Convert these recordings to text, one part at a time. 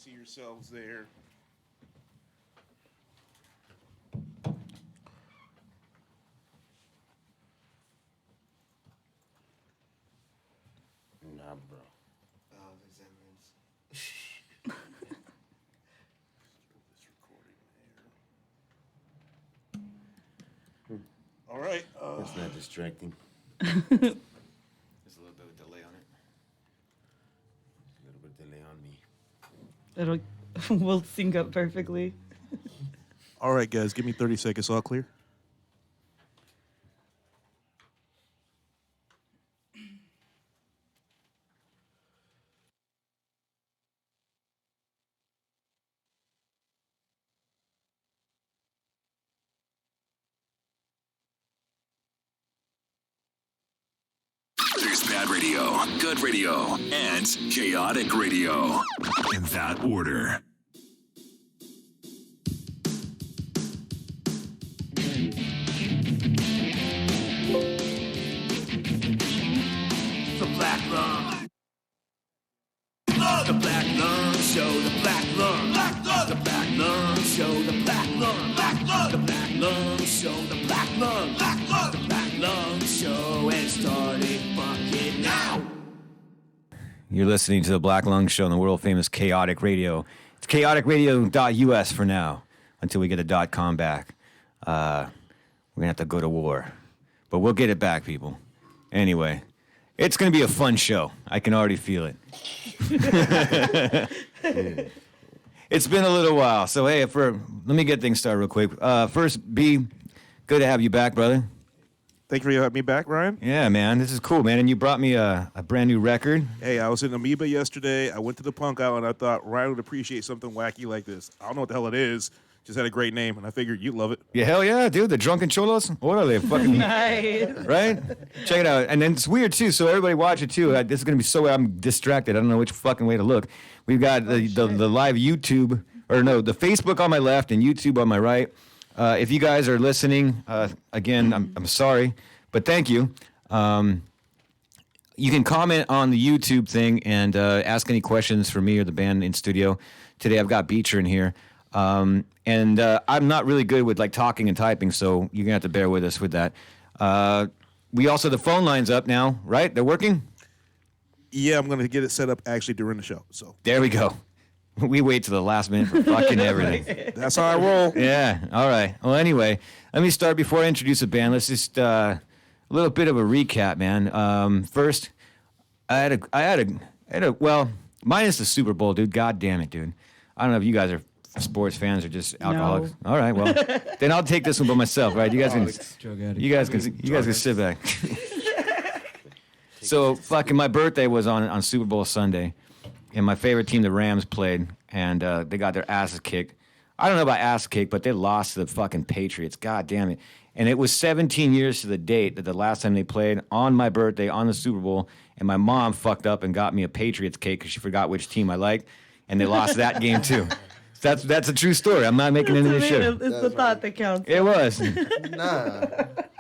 see yourselves there. Nah, bro. Oh, the Zemrins. This recording there. All right. That's not distracting. There's a little bit of delay on it. A little bit of delay on me. We'll sync up perfectly. All right, guys. Give me 30 seconds. All clear? There's bad radio, good radio, and chaotic radio. In that order. The Black Lung. The Black Lung Show, the Black Lung. The Black Lung Show, the Black Lung. The Black Lung Show, the Black Lung. The Black Lung Show is starting fucking now. You're listening to the Black Lung Show on the world famous Kaotic Radio. It's chaoticradio.us for now until we get a .com back. We're gonna have to go to war, but we'll get it back, people. Anyway, it's gonna be a fun show. I can already feel it. It's been a little while, so hey, let me get things started real quick. First, B, good to have you back, brother. Thank you for having me back, Ryan. Yeah, man, this is cool, man. And you brought me a brand new record. Hey, I was in Amoeba yesterday. I went to the punk out, and I thought Ryan would appreciate something wacky like this. I don't know what the hell it is. Just had a great name, and I figured you'd love it. Yeah, hell yeah, dude. The Drunken Cholos. What are they? Fucking Nice. right? Check it out. And then it's weird too. So everybody watch it too. This is gonna be so. I'm distracted. I don't know which fucking way to look. We've got the live YouTube, or no, the Facebook on my left and YouTube on my right. If you guys are listening, again, I'm sorry, but thank you. You can comment on the YouTube thing and ask any questions for me or the band in studio. Today I've got Beecher in here. And I'm not really good with like talking and typing, so you're gonna have to bear with us with that. We also the phone line's up now, right? They're working. Yeah, I'm going to get it set up actually during the show. So There we go. We wait to the last minute for fucking everything. that's how I roll. Yeah. All right. Well, anyway, let me start before I introduce the band. Let's just a little bit of a recap, man. First, I had a well, minus the Super Bowl, dude. God damn it, dude. I don't know if you guys are sports fans or just alcoholics. No. All right, well, then I'll take this one by myself, right? You guys can sit back. So fucking my birthday was on Super Bowl Sunday, and my favorite team, the Rams, played, and they got their asses kicked. I don't know about ass kicked, but they lost to the fucking Patriots. God damn it. And it was 17 years to the date that the last time they played on my birthday on the Super Bowl, and my mom fucked up and got me a Patriots cake because she forgot which team I liked, and they lost that game too. That's a true story. I'm not making any of this shit. It's the thought that counts. It was. Nah.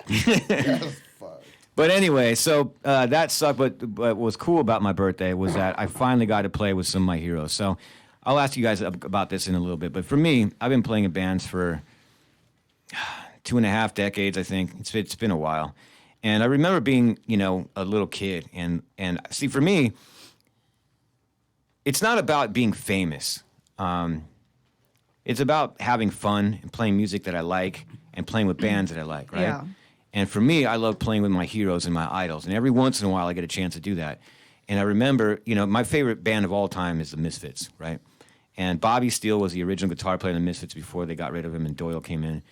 That's fuck. But anyway, so that sucked. But what was cool about my birthday was that I finally got to play with some of my heroes. So I'll ask you guys about this in a little bit. But for me, I've been playing in bands for 2.5 decades, I think. It's been a while. And I remember being, a little kid. And see, for me, it's not about being famous. It's about having fun and playing music that I like and playing with bands that I like, right? Yeah. And for me, I love playing with my heroes and my idols. And every once in a while, I get a chance to do that. And I remember, my favorite band of all time is the Misfits, right? And Bobby Steele was the original guitar player in the Misfits before they got rid of him and Doyle came in.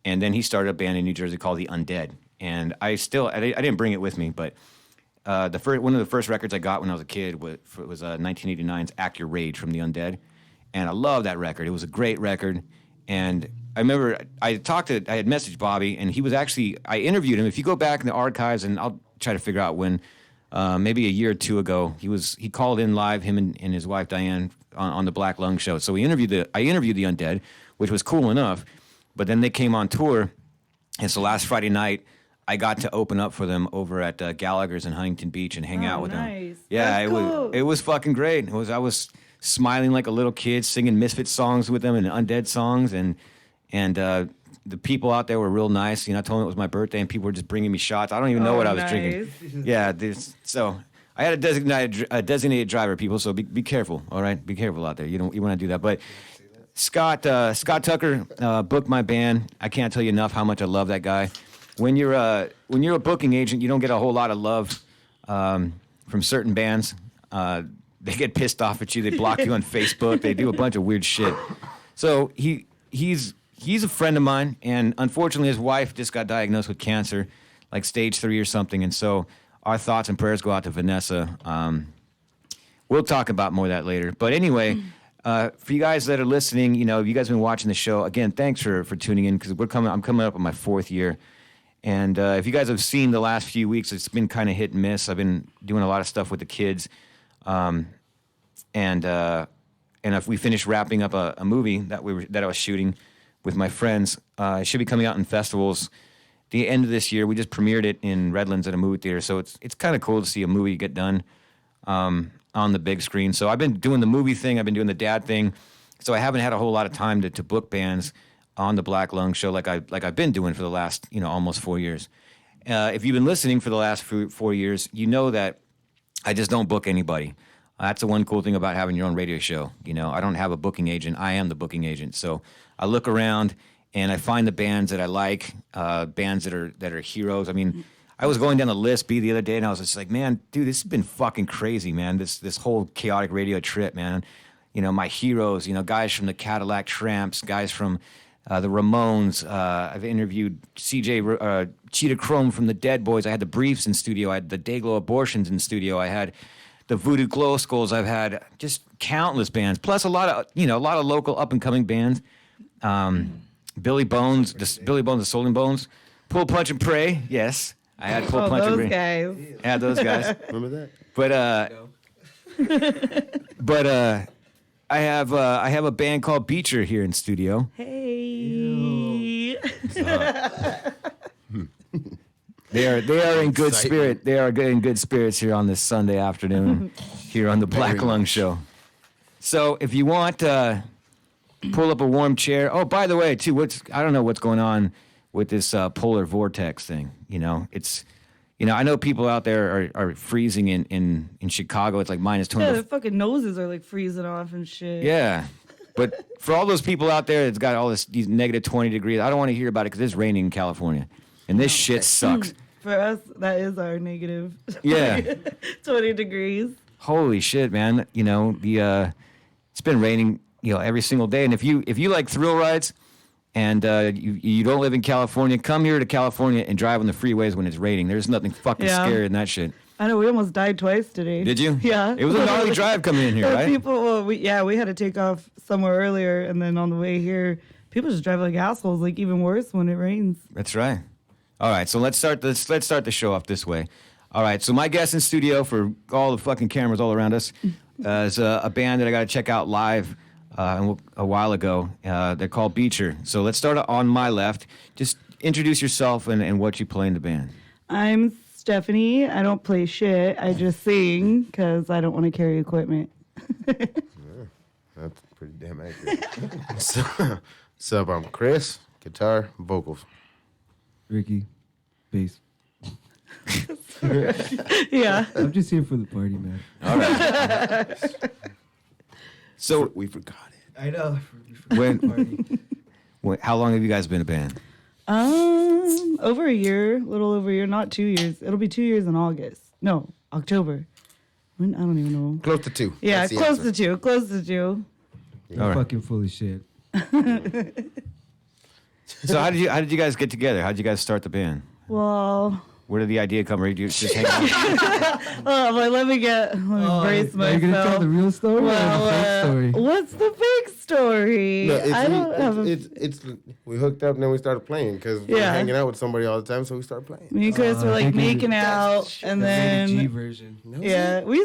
And then he started a band in New Jersey called the Undead. And I didn't bring it with me, but one of the first records I got when I was a kid was 1989's Act Your Rage from the Undead. And I love that record. It was a great record. And I remember I had messaged Bobby, and he was I interviewed him. If you go back in the archives, and I'll try to figure out when, maybe a year or two ago, he called in live, him and his wife Diane on the Black Lung Show. So I interviewed the Undead, which was cool enough. But then they came on tour, and so last Friday night, I got to open up for them over at Gallagher's in Huntington Beach and hang out with them. Nice. Yeah, That's cool. it was fucking great. I was smiling like a little kid, singing Misfit songs with them and Undead songs, and the people out there were real nice. You know, I told them it was my birthday, and people were just bringing me shots. I don't even know what I was drinking. Yeah, so I had a designated driver, people. So be careful, all right? Be careful out there. You want to do that. But Scott Tucker booked my band. I can't tell you enough how much I love that guy. When you're a booking agent, you don't get a whole lot of love from certain bands. They get pissed off at you. They block you on Facebook. They do a bunch of weird shit. So he's a friend of mine, and unfortunately, his wife just got diagnosed with cancer, like stage 3 or something. And so our thoughts and prayers go out to Vanessa. We'll talk about more of that later. But anyway, for you guys that are listening, you know, if you guys have been watching the show, again, thanks for tuning in, because I'm coming up on my 4th year. And if you guys have seen the last few weeks, it's been kind of hit and miss. I've been doing a lot of stuff with the kids. And if we finished wrapping up a movie that I was shooting with my friends, it should be coming out in festivals the end of this year. We just premiered it in Redlands at a movie theater, so it's kind of cool to see a movie get done on the big screen. So I've been doing the movie thing, I've been doing the dad thing, so I haven't had a whole lot of time to book bands on the Black Lung Show like I've been doing for the last almost 4 years. If you've been listening for the last 4 years, you know that I just don't book anybody. That's the one cool thing about having your own radio show. You know, I don't have a booking agent. I am the booking agent. So I look around and I find the bands that I like, bands that are heroes. I mean, I was going down the list the other day, and I was just like, man, dude, this has been fucking crazy, man. This whole Kaotic radio trip, man. You know, my heroes. You know, guys from the Cadillac Tramps, guys from the Ramones. I've interviewed CJ Cheetah Chrome from the Dead Boys. I had the Briefs in studio. I had the Dayglow Abortions in studio. I had the Voodoo Glow Skulls. I've had just countless bands, plus a lot of local up and coming bands. Billy Bones, the Soul Bones, Pull Punch and Pray. Yes, I had Pull Punch and Pray. Guys. I had those guys. Remember that? But I have a band called Beecher here in studio. Hey. They are in good spirit. They are in good spirits here on this Sunday afternoon, here on the Black Lung Show. So if you want, pull up a warm chair. Oh, by the way, too, I don't know what's going on with this polar vortex thing. You know, I know people out there are freezing in Chicago. It's like minus 20. Yeah, their fucking noses are like freezing off and shit. Yeah. But for all those people out there that's got all these negative 20 degrees, I don't want to hear about it because it's raining in California. And this shit sucks. For us, that is our negative. Yeah. 20 degrees. Holy shit, man. You know, it's been raining, every single day. And if you like thrill rides and you don't live in California, come here to California and drive on the freeways when it's raining. There's nothing fucking scary in that shit. I know, we almost died twice today. Did you? Yeah. It was a gnarly drive coming in here, right? We had to take off somewhere earlier, and then on the way here, people just drive like assholes, like even worse when it rains. That's right. All right, so let's start the show off this way. All right, so my guest in studio, for all the fucking cameras all around us, is a band that I got to check out live a while ago. They're called Beecher. So let's start on my left. Just introduce yourself and what you play in the band. I'm Stephanie. I don't play shit. I just sing because I don't want to carry equipment. That's pretty damn accurate. So I'm Chris, guitar, vocals. Ricky, bass. Yeah. I'm just here for the party, man. All right. So We forgot it. I know. how long have you guys been a band? Over a year, little over a year, not 2 years. It'll be 2 years in August. No, October. When? I don't even know. Close to 2. Yeah, That's the close answer. to 2. Close to 2. You're All right. fucking full of shit. So how did you guys get together? How did you guys start the band? Well, Where did the idea come? Or did you just hang out? let me brace Are you gonna tell the myself. real story or the fake story? What's the fake story? No, I don't have a... it's we hooked up and then we started playing because we were Yeah. hanging out with somebody all the time, so we started playing. Me and Chris were like thinking making out, and The G then version. yeah, we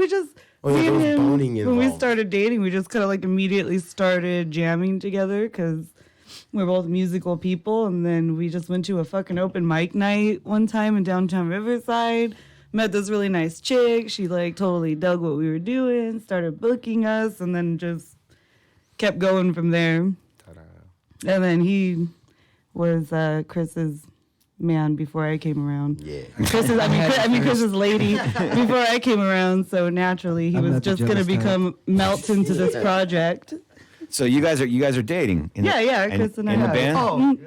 just Oh, yeah, me there and was him, boning when we involved. started dating, we just kind of like immediately started jamming together because we're both musical people, and then we just went to a fucking open mic night one time in downtown Riverside. met this really nice chick. She like totally dug what we were doing, started booking us, and then just kept going from there. And then he was Chris's man before I came around. Yeah. Chris's lady before I came around. So naturally, he I'm was not the just gonna jealous type. melt into this project. So you guys are dating. Chris and I in the are. band. Oh,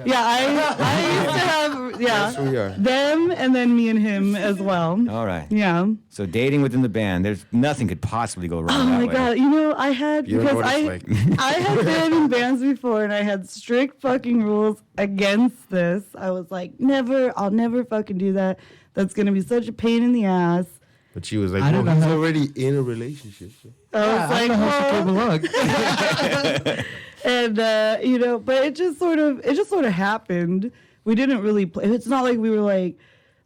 Yeah, I used to have Yes, we are. them and then me and him as well. All right. Yeah. So dating within the band, there's nothing could possibly go wrong. Oh that my way. god! You know, I had You don't know because what it's like. I had been in bands before, and I had strict fucking rules against this. I was like, I'll never fucking do that. That's gonna be such a pain in the ass. But she was like, I don't well, know he's how- already in a relationship. I was I like, don't know how she came well, along. and you know, but it just sort of happened. We didn't really play. It's not like we were like,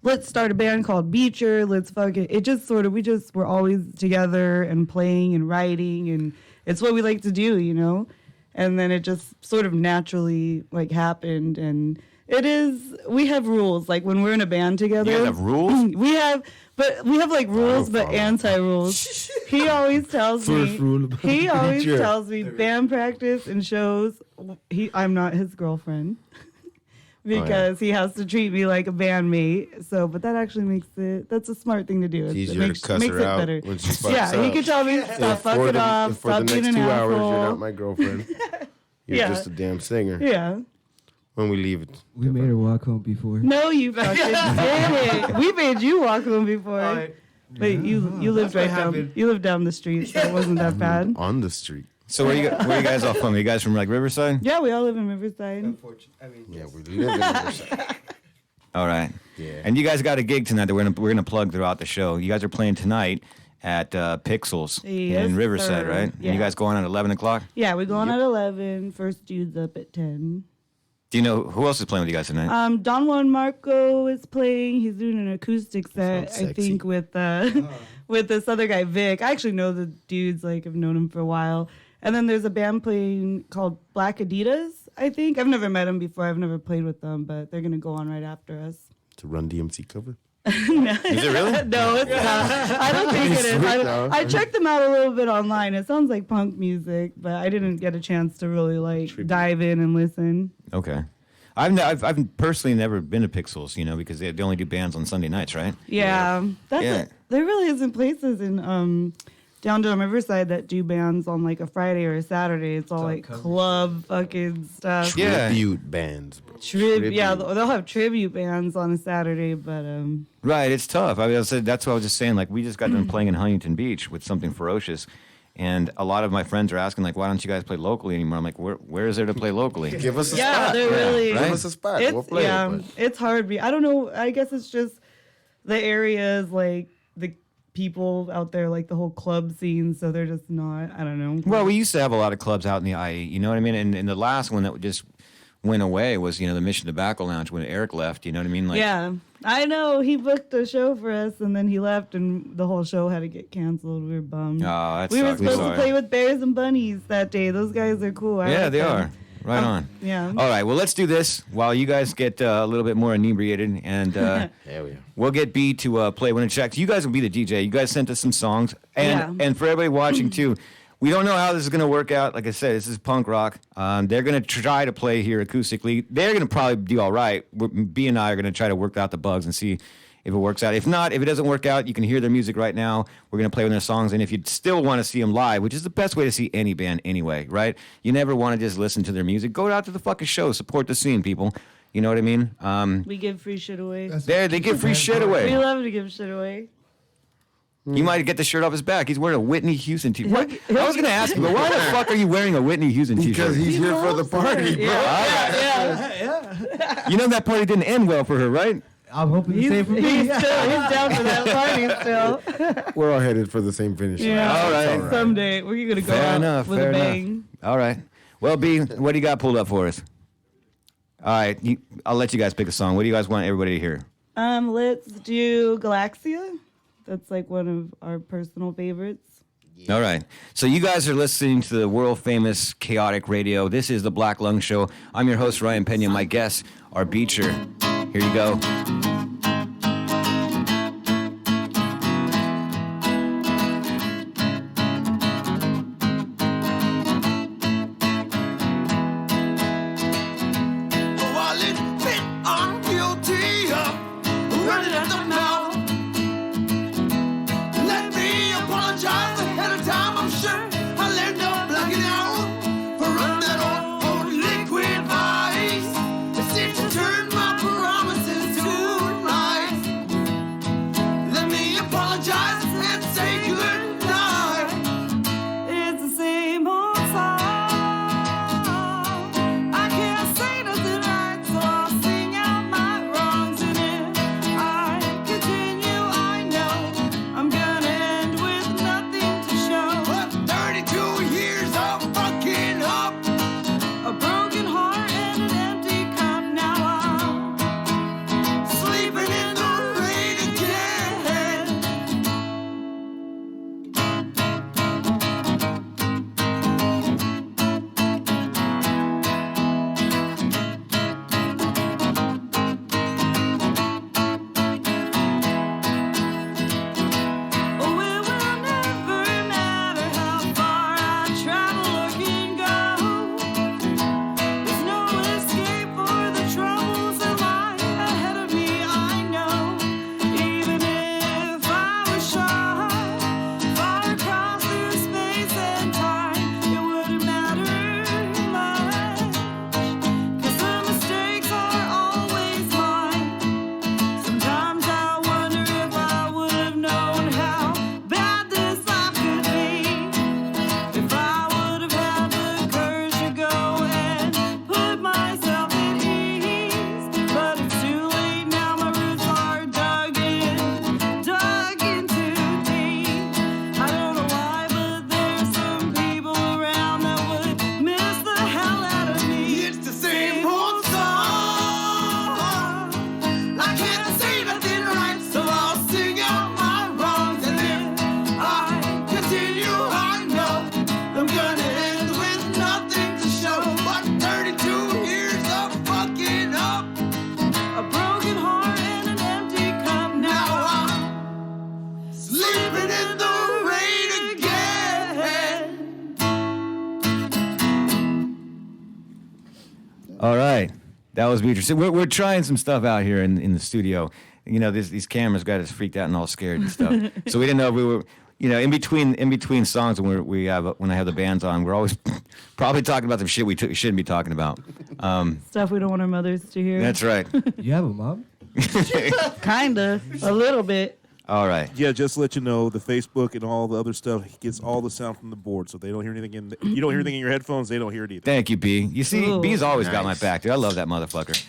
let's start a band called Beecher. Let's fucking. It just sort of we just were always together and playing and writing, and it's what we like to do, you know. And then it just sort of naturally like happened, and it is. We have rules like when we're in a band together. You guys have rules? We have like rules, but anti-rules. He always tells me. First rule about He always Beecher. tells me band practice and shows. I'm not his girlfriend because he has to treat me like a bandmate. So, but that actually makes it. That's a smart thing to do. It's It easier makes, to cuss makes her it out better. when she fucks Yeah, he up. could tell me stop For fucking the- off, for stop the being next an 2 hours, you're asshole. not my girlfriend. You're Yeah. just a damn singer. Yeah. When we leave it. We made her walk home before. No, you fucking did it. We made you walk home before. But you lived right down. You lived down the street, so it wasn't that bad. On the street. So where you guys all from? Are you guys from like Riverside? Yeah, we all live in Riverside. Yeah, we live in Riverside. All right. Yeah. And you guys got a gig tonight that we're gonna plug throughout the show. You guys are playing tonight at Pixels Yes, in Riverside, sir. right? And Yeah. you guys going on at 11 o'clock? Yeah, we're going at 11. First dude's up at 10. Do you know who else is playing with you guys tonight? Don Juan Marco is playing. He's doing an acoustic set, Sounds I think, with this other guy, Vic. I actually know the dudes, like, I've known him for a while. And then there's a band playing called Black Adidas, I think. I've never met them before. I've never played with them, but they're going to go on right after us. To Run DMC cover. Is it really? No, it's not. I don't think it is. Sweet, though. I checked them out a little bit online. It sounds like punk music, but I didn't get a chance to really, like, dive in and listen. Okay. I've personally never been to Pixels, you know, because they only do bands on Sunday nights, right? Yeah, Yeah. There really isn't places in downtown Riverside that do bands on like a Friday or a Saturday. It's all like club fucking stuff. Yeah. Tribute bands, bro. Yeah, they'll have tribute bands on a Saturday, but Right, it's tough. I said that's what I was just saying. Like we just got done playing in Huntington Beach with something ferocious, and a lot of my friends are asking like, "Why don't you guys play locally anymore?" I'm like, "Where is there to play locally?" Give us a yeah, spot. they're really. right? Give us a spot. It's We'll play it. But it's hard. I don't know. I guess it's just the areas like the people out there, like the whole club scene. So they're just not. I don't know. Well, we used to have a lot of clubs out in the IE. You know what I mean? And the last one that just went away was the Mission Tobacco Lounge when Eric left. You know what I mean? Like, Yeah, I know. He booked a show for us, and then he left, and the whole show had to get canceled. We were bummed. Oh, that we were sucks. supposed Sorry. to play with bears and bunnies that day. Those guys are cool. I Yeah, like they them. are. Right on. Yeah. All right. Well, let's do this while you guys get a little bit more inebriated, and hell yeah. we'll get B to play when it checks. You guys will be the DJ. You guys sent us some songs, and for everybody watching too. We don't know how this is going to work out. Like I said, this is punk rock. They're going to try to play here acoustically. They're going to probably do all right. B and I are going to try to work out the bugs and see if it works out. If not, if it doesn't work out, you can hear their music right now. We're going to play with their songs. And if you still want to see them live, which is the best way to see any band anyway, right? You never want to just listen to their music. Go out to the fucking show. Support the scene, people. You know what I mean? We give free shit away. They give free shit We away. love to give shit away. You might get the shirt off his back. He's wearing a Whitney Houston t-shirt. What? I was going to ask you, but why the fuck are you wearing a Whitney Houston t-shirt? Because he's here for the party, bro. Yeah. You know that party didn't end well for her, right? I'm hoping the He's, same for me. he's down for that party still. We're all headed for the same finish. Yeah. All right. Someday we're gonna go Fair out enough. with Fair a enough. bang. All right. Well, B, what do you got pulled up for us? All right. I'll let you guys pick a song. What do you guys want everybody to hear? Let's do Galaxia. That's like one of our personal favorites. All right. So you guys are listening to the world famous Kaotic Radio. This is the Black Lung Show. I'm your host, Ryan Pena. My guests are Beecher. Here you go. All right. That was Beechers. So we're trying some stuff out here in the studio. You know, these cameras got us freaked out and all scared and stuff. So we didn't know if we were, you know, in between songs when when I have the bands on, we're always probably talking about some shit we shouldn't be talking about. Stuff we don't want our mothers to hear. That's right. You have a mom? Kinda, a little bit. All right. Yeah, just to let you know, the Facebook and all the other stuff gets all the sound from the board, so they don't hear anything you don't hear anything in your headphones. They don't hear it either. Thank you, B. You see, Ooh. B's always got my back, dude. I love that motherfucker.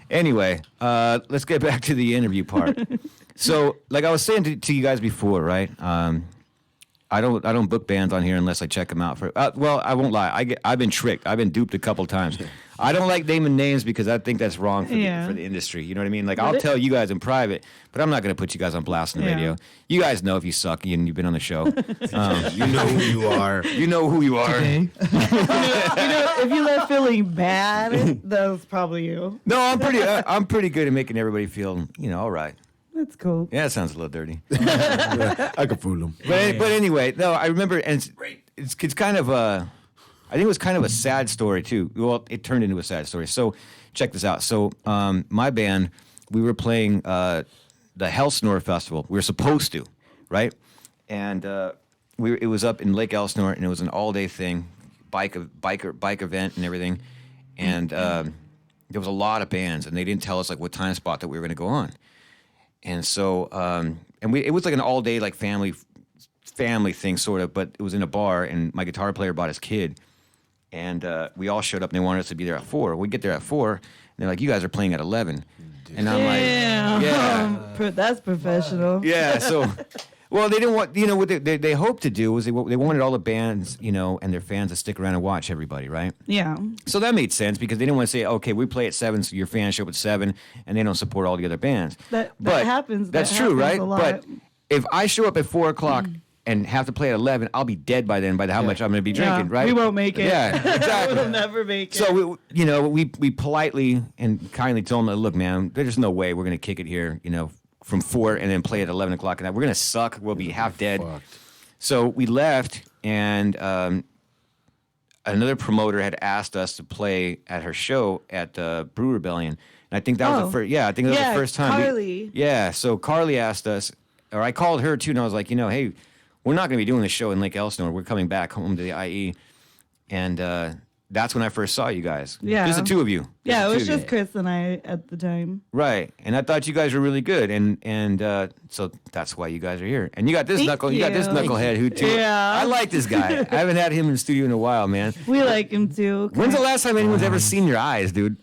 Anyway, let's get back to the interview part. So, like I was saying to you guys before, right? I don't book bands on here unless I check them out for. Well, I won't lie. I've been tricked. I've been duped a couple times. I don't like naming names because I think that's wrong for the industry. You know what I mean? Like I'll tell you guys in private, but I'm not going to put you guys on blast on the radio. You guys know if you suck and you've been on the show. You know who you are. You know who you are. Hey. If you left feeling bad, that was probably you. No, I'm pretty good at making everybody feel, all right. That's cool. Yeah, it sounds a little dirty. I could fool him. But anyway, no, I remember, and it's kind of I think it was kind of a sad story too. Well, it turned into a sad story. So check this out. So my band, we were playing the Hell Snore Festival. We were supposed to, right? And it was up in Lake Elsinore, and it was an all-day thing, bike event and everything. And there was a lot of bands, and they didn't tell us like what time spot that we were going to go on. And so, it was like an all-day like family thing sort of, but it was in a bar, and my guitar player brought his kid, and we all showed up, and they wanted us to be there at 4. We get there at 4, and they're like, "You guys are playing at 11," and I'm like, "Yeah, That's professional. yeah." So, well, they didn't want, what they hoped to do was they wanted all the bands, and their fans to stick around and watch everybody, right? Yeah. So that made sense because they didn't want to say, okay, we play at 7, so your fans show up at 7, and they don't support all the other bands. That But happens. That's That true, happens right? a lot. But if I show up at 4 o'clock and have to play at 11, I'll be dead by then by how much I'm going to be drinking, right? We won't make it. Yeah, exactly. We'll never make it. So we politely and kindly told them, look, man, there's no way we're going to kick it here, from 4 and then play at 11 o'clock at night. We're going to suck. We'll be half dead. Fucked. So we left, and another promoter had asked us to play at her show at Brew Rebellion. And I think that was the first. Yeah, I think that was the first time. Carly. So Carly asked us, or I called her too, and I was like, hey, we're not going to be doing this show in Lake Elsinore. We're coming back home to the IE, and that's when I first saw you guys. Yeah. Just the two of you. Yeah, it was the two of just Chris and I at the time. you. Right, and I thought you guys were really good, and so that's why you guys are here. And you got this Thank knucklehead who too. Yeah. I like this guy. I haven't had him in the studio in a while, man. We like him too. When's the last time anyone's ever seen your eyes, dude?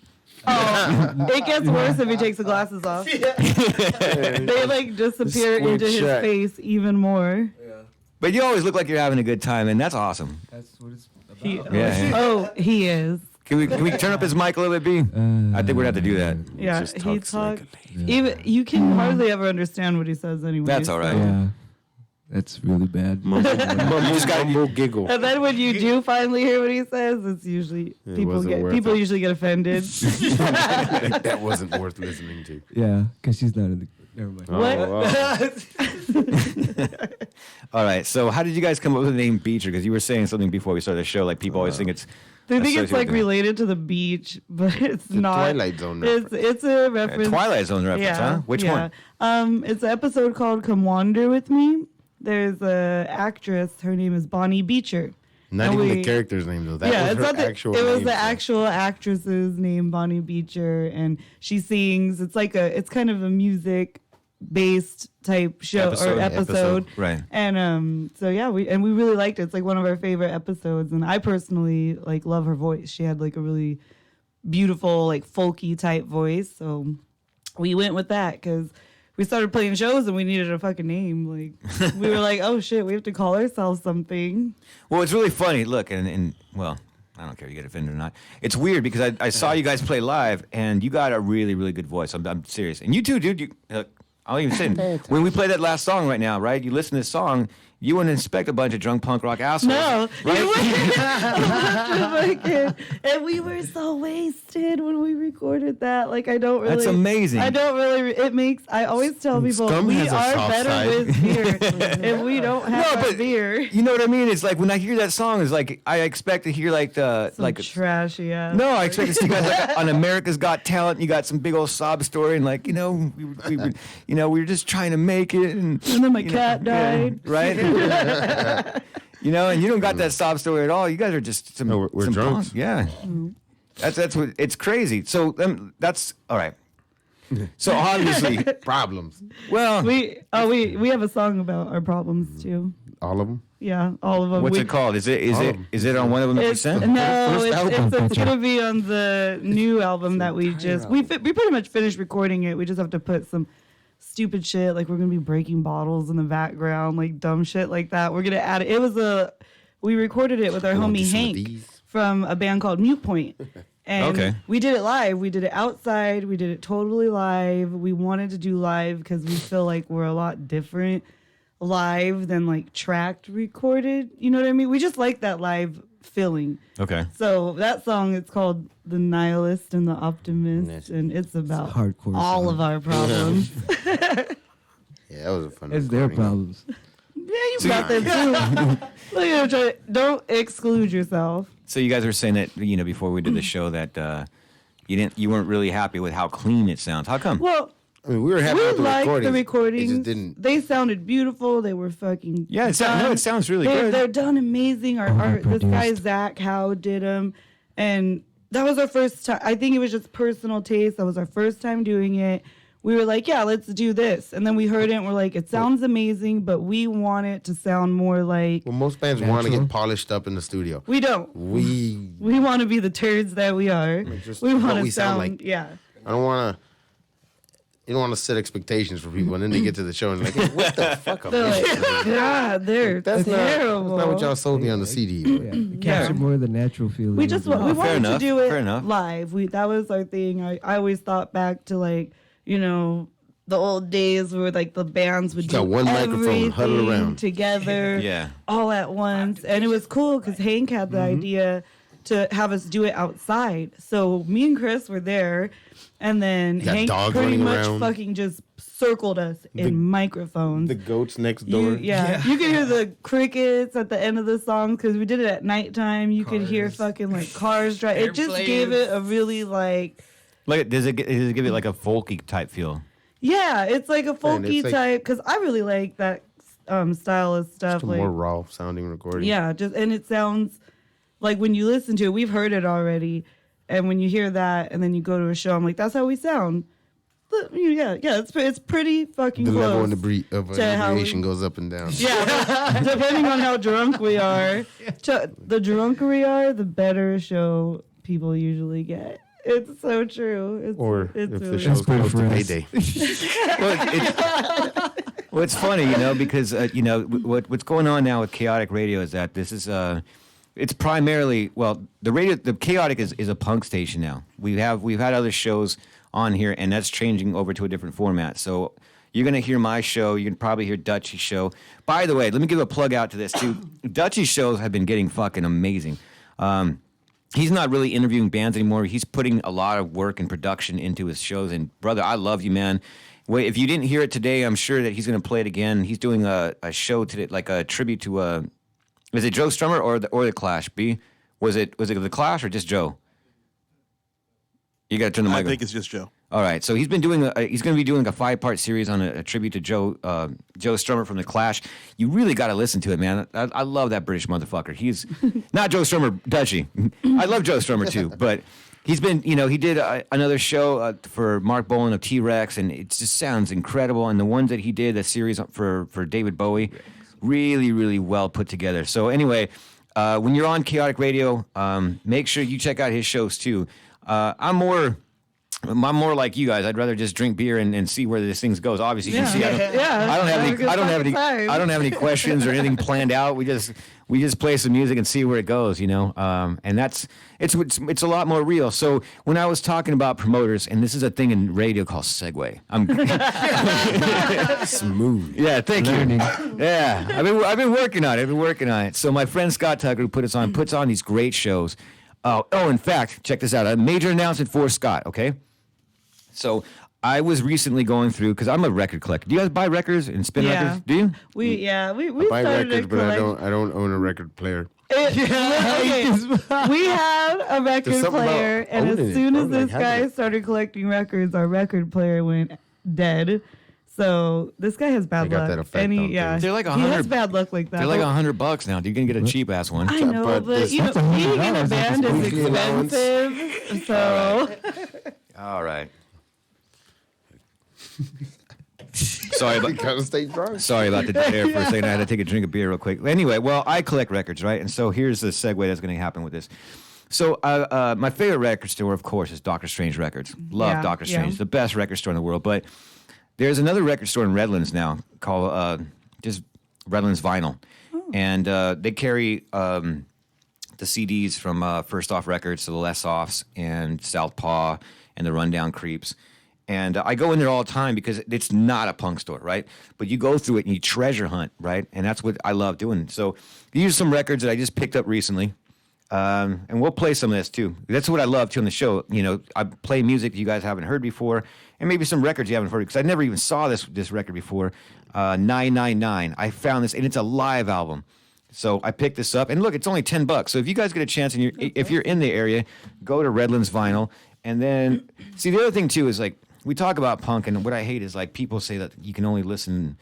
It gets worse if he takes the glasses off. They like disappear Squint into his shut. face even more. But you always look like you're having a good time, and that's awesome. That's what it's about. Yeah. Oh, he is. Can we turn up his mic a little bit, B? I think we'd have to do that. Yeah, Just he talks like talks. Even you can hardly ever understand what he says anyway. That's all right. Yeah. That's really bad. You just got mumble giggle. And then when you do finally hear what he says, it's usually wasn't worth people it. usually get offended. That wasn't worth listening to. Yeah, because she's not in the. Never mind. What? All right. So how did you guys come up with the name Beecher? Because you were saying something before we started the show. Like people always think it's. They think it's associated like with related to the beach, but it's not. Twilight Zone reference. It's a reference. Twilight Zone reference, huh? Which one? It's an episode called "Come Wander with Me." There's a actress. Her name is Bonnie Beecher. Not And even we- the character's name though. That was it's her not the, actual it was name, the so. actual actress's name, Bonnie Beecher, and she sings. It's kind of a music based type show or episode. Right. And so yeah, we really liked it. It's like one of our favorite episodes, and I personally like love her voice. She had like a really beautiful, like folky type voice. So we went with that because we started playing shows and we needed a fucking name. Like we were like, oh shit, we have to call ourselves something. Well, it's really funny. Look, and well, I don't care if you get offended or not. It's weird because I saw you guys play live, and you got a really, really good voice. I'm serious. And you too, dude. I'll even say, when we play that last song right now, right? You listen to this song, you wouldn't expect a bunch of drunk punk rock assholes. No, right? And we were so wasted when we recorded that. Like, I don't really. That's amazing. I don't really. It makes. I always tell people Scum we has a are soft better side. with beer if we don't have our beer. You know what I mean? It's like when I hear that song, it's like I expect to hear like the Some like. trashy ass. No, I expect to see you guys like on America's Got Talent. You got some big old sob story, and like we were just trying to make it, and then my cat died. right? And you don't got that sob story at all. You guys are just some. No, we're some drunks. punk. Yeah, that's what it's crazy. So that's all right. So obviously, Problems. well, We have a song about our problems too. All of them. Yeah, all of them. what's it called? Is it on one of them that you It's, sent? no, album. it's gonna be on the new album that we just we pretty much finished recording it. We just have to put some stupid shit like we're gonna be breaking bottles in the background, like dumb shit like that. We're gonna add it. We recorded it with our wanna do homie some of Hank these? from a band called Mute Point. And Okay. we did it live. We did it outside. We did it totally live. We wanted to do live because we feel like we're a lot different live than like tracked recorded. You know what I mean? We just like that live feeling. Okay. So that song, it's called The Nihilist and the Optimist, and it's about hardcore all song. of our problems. Yeah, that was a fun. It's their recording. problems. Yeah, you got them too. Look at you, don't exclude yourself. So you guys were saying that before we did the show that you weren't really happy with how clean it sounds. How come? Well, I mean, we were happy we with the liked recordings. the It recordings. just didn't. They sounded beautiful. They were fucking Yeah, it done. sounds really they're, good. They're done amazing. This guy Overproduced. Zach Howe did them, and that was our first time. I think it was just personal taste. That was our first time doing it. We were like, yeah, let's do this, and then we heard it, and we're like, it sounds amazing, but we want it to sound more like Well, most bands want to Natural. get polished up in the studio. we don't. We We want to be the turds that we are. just We what want we to sound sound like. yeah. I don't want to. You don't want to set expectations for people, and then they get to the show and like, what the fuck? am I They're like, listening to?" God, they're That's terrible. not what y'all sold me on the CD. Yeah, capture more of the natural feeling. We just of it. we fair wanted enough, to do it fair enough. live. That was our thing. I always thought back to like the old days where like the bands would got do one microphone, huddle everything around. together, Yeah. all at once, and it was cool because Hank had the Mm-hmm. idea to have us do it outside. So me and Chris were there, and then got Hank dogs pretty running much around. fucking just circled us in microphones. The goats next door. You could hear the crickets at the end of the song because we did it at nighttime. You could hear fucking like cars drive. It just gave it a really like, Does it give it like a folky type feel? yeah, it's like a folky it's like- type because I really like that style of stuff. Just a Like, more raw sounding recording. yeah, and it sounds like when you listen to it, we've heard it already, and when you hear that, and then you go to a show, I'm like, that's how we sound. But, yeah, it's pretty fucking The close. level and of to how we- inebriation goes up and down. Yeah, depending on how drunk we are. The drunker we are, the better show people usually get. It's so true. Or it's if the really show's good close for to us. payday. Well, it's funny, because what's going on now with Chaotic Radio is that this is it's primarily the Chaotic is a punk station now. We've had other shows on here, and that's changing over to a different format. So you're gonna hear my show. You can probably hear Dutchie's show. By the way, let me give a plug out to this too. Dutchie's shows have been getting fucking amazing. He's not really interviewing bands anymore. He's putting a lot of work and production into his shows. And brother, I love you, man. Wait, if you didn't hear it today, I'm sure that he's going to play it again. He's doing a show today, like a tribute to is it Joe Strummer or the Clash? B, was it the Clash or just Joe? You got to turn the I mic. think it's just Joe. All right, so he's been doing. He's going to be doing a 5-part series on a tribute to Joe Strummer from the Clash. You really got to listen to it, man. I love that British motherfucker. He's not Joe Strummer, Dutchie. I love Joe Strummer too, but he's been. He did another show for Mark Bolan of T-Rex, and it just sounds incredible. And the ones that he did, a series for David Bowie, really, really well put together. So anyway, when you're on Chaotic Radio, make sure you check out his shows too. I'm more like you guys. I'd rather just drink beer and see where this thing goes. Obviously, you can see I don't have any questions or anything planned out. We just play some music and see where it goes, and it's a lot more real. So when I was talking about promoters, and this is a thing in radio called segue. I'm Smooth. yeah, thank you. Yeah, I've been working on it. So my friend Scott Tucker, who puts on these great shows. In fact, check this out. A major announcement for Scott, okay? So I was recently going through, because I'm a record collector. Do you guys buy records and spin records? Do you? We I buy started records, a but I collect- don't own a record player. Okay, we had a record something about player, and owning as it. soon I as was like, this having guy it. started collecting records, our record player went dead. So this guy has bad They got luck. that effect And he- on yeah, things. They're like he 100 has bad luck like that. They're like But- $100 now. Dude, you can get a cheap ass one. I know, but but this- you know, that's being in a $100 band is weekly allowance. expensive. So All right. Sorry about Gotta stay drunk. Sorry about the dead air for a second. I had to take a drink of beer real quick. Anyway, well, I collect records, right? And so here's the segue that's going to happen with this. So my favorite record store, of course, is Dr. Strange Records. Love Yeah, Dr. Strange, yeah. the best record store in the world. But there's another record store in Redlands now called just Redlands Vinyl. And they carry the CDs from First Off Records to the Less Offs and Southpaw and the Rundown Creeps. And I go in there all the time because it's not a punk store, right? But you go through it and you treasure hunt, right? And that's what I love doing. So these are some records that I just picked up recently. And we'll play some of this too. That's what I love too on the show. You know, I play music that you guys haven't heard before, and maybe some records you haven't heard, because I never even saw this record before. 999. I found this, and it's a live album. So I picked this up, and look, it's only $10. So if you guys get a chance, and if you're in the area, go to Redlands Vinyl. And then, see, the other thing too is, like, we talk about punk, and what I hate is, like, people say that you can only listen.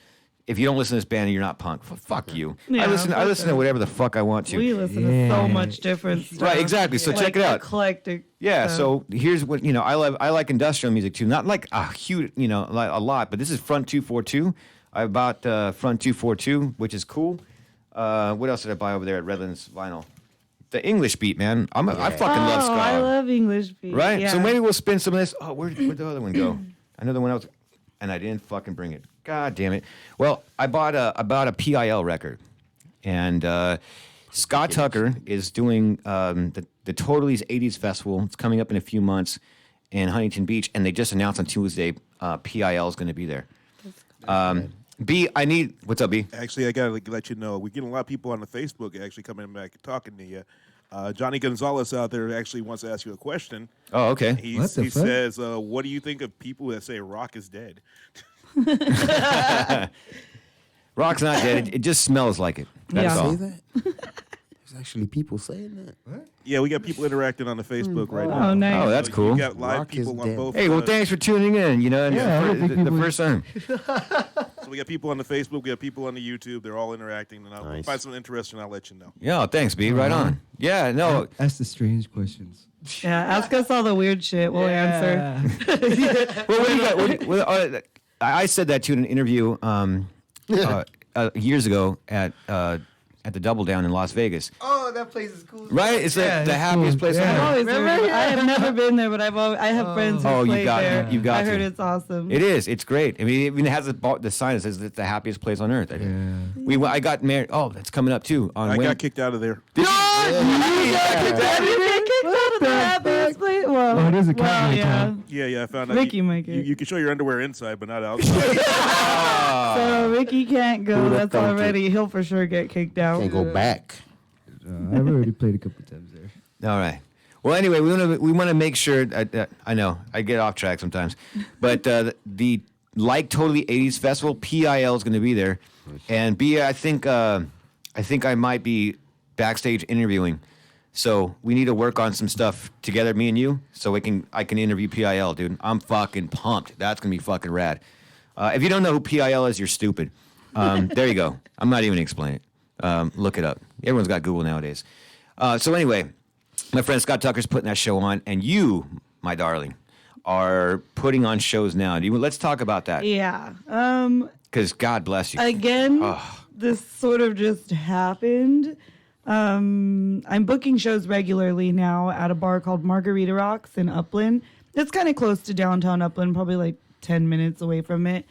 If you don't listen to this band, you're not punk. Fuck you. Yeah, I listen fuck to that. whatever the fuck I want to. we listen to so Yeah. much different stuff. Right, exactly. So check it out. Eclectic. Yeah, stuff. so here's what, I like industrial music too. Not like a huge, like a lot, but this is Front 242. I bought Front 242, which is cool. What else did I buy over there at Redlands Vinyl? The English beat, man. I fucking love ska. I love English beat. Right? Yeah. So maybe we'll spin some of this. Oh, where'd the other one go? Another one else. And I didn't fucking bring it. God damn it. Well, I bought a PIL record. And Scott Tucker is doing the Totally's 80s Festival. It's coming up in a few months in Huntington Beach. And they just announced on Tuesday PIL is going to be there. B, what's up, B? Actually, I gotta let you know, we're getting a lot of people on the Facebook actually coming back and talking to you. Johnny Gonzalez out there actually wants to ask you a question. Oh, okay. He What the fuck? says, "What do you think of people that say rock is dead?" Rock's not dead. It just smells like it. That's Yeah. all. Say that? There's actually people saying that. Yeah, we got people interacting on the Facebook right now. Oh, nice. Oh, that's So cool. You got live Rock is people on dead. both. Hey, well, thanks for tuning in. And Yeah, I don't think the people- first time. So we got people on the Facebook, we got people on the YouTube. They're all interacting, and I'll Nice. find something interesting. I'll let you know. Yeah, thanks, B. Right on. Yeah, no. Ask the strange questions. Yeah, ask us all the weird shit. We'll answer. Well, what do you got? I said that to in an interview years ago at the Double Down in Las Vegas. Oh, that place is cool. Right? It's Yeah, the it's happiest cool. place Yeah. on I've earth. always heard of it. I have never been there, but I have friends who Oh, you played got there. to. You got I heard to. it's awesome. It is. It's great. I mean, it even has the sign that says it's the happiest place on earth. Yeah. I got married. Oh, that's coming up too. On I Wednesday. got kicked out of there. Did you? Have you been kicked out of the happiest place? Well, Oh, it is a well, Catholic yeah. town. Yeah, I found out. Ricky might you get- can show your underwear inside, but not outside. So Ricky can't go. Who'da That's thunk it? already. He'll for sure get kicked out. Can't go back. I've already played a couple times there. All right. Well, anyway, we want to make sure. I know I get off track sometimes, but the Like Totally 80s Festival PIL is going to be there, and B, I think I might be backstage interviewing, so we need to work on some stuff together, me and you, so I can interview PIL, dude. I'm fucking pumped. That's gonna be fucking rad. If you don't know who PIL is, you're stupid. There you go. I'm not even gonna explain it. Look it up. Everyone's got Google nowadays. So anyway, my friend Scott Tucker's putting that show on, and you, my darling, are putting on shows now. Let's talk about that, Yeah. because God bless you. Again, this sort of just happened. I'm booking shows regularly now at a bar called Margarita Rocks in Upland. It's kind of close to downtown Upland, probably like 10 minutes away from it.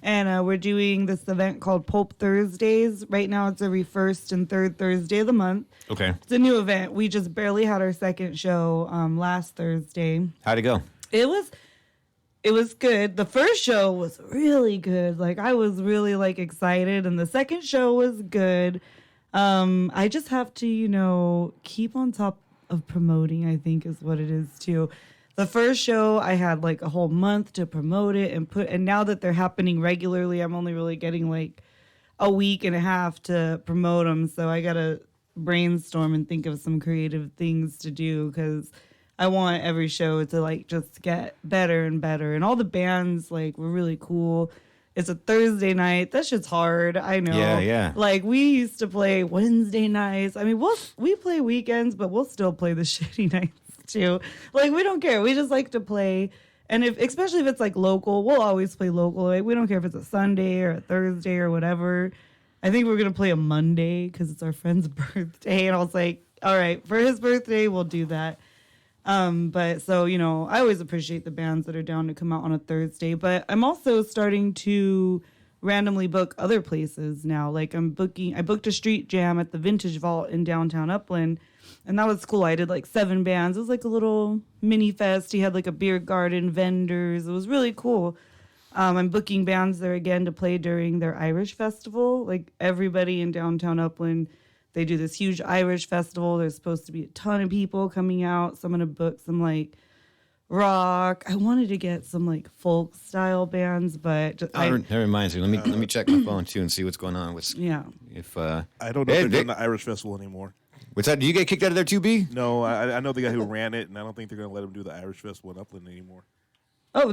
And we're doing this event called Pulp Thursdays. Right now it's every first and third Thursday of the month. Okay. It's a new event. We just barely had our second show last Thursday. How'd it go? It was good. The first show was really good. Like I was really like excited, and the second show was good. I just have to, keep on top of promoting, I think is what it is too. The first show I had like a whole month to promote it and now that they're happening regularly, I'm only really getting like a week and a half to promote them. So I got to brainstorm and think of some creative things to do because I want every show to like just get better and better. And all the bands like were really cool. It's a Thursday night. That shit's hard. I know. Yeah. Like we used to play Wednesday nights. I mean, we play weekends, but we'll still play the shitty nights too. Like we don't care. We just like to play. And especially if it's like local, we'll always play local. Like we don't care if it's a Sunday or a Thursday or whatever. I think we're gonna play a Monday because it's our friend's birthday. And I was like, all right, for his birthday, we'll do that. But so, I always appreciate the bands that are down to come out on a Thursday, but I'm also starting to randomly book other places now. Like I booked a street jam at the Vintage Vault in downtown Upland, and that was cool. I did like 7 bands. It was like a little mini fest. He had like a beer garden, vendors. It was really cool. I'm booking bands there again to play during their Irish festival. Like everybody in downtown Upland, they do this huge Irish festival. There's supposed to be a ton of people coming out. So I'm going to book some like rock. I wanted to get some like folk style bands, but that reminds me. Let me check my phone too and see what's going on with. Yeah. If I don't know if they're doing the Irish Festival anymore. what's that? Do you get kicked out of there too, B? No, I know the guy who ran it, and I don't think they're going to let him do the Irish Festival in Upland anymore. Oh,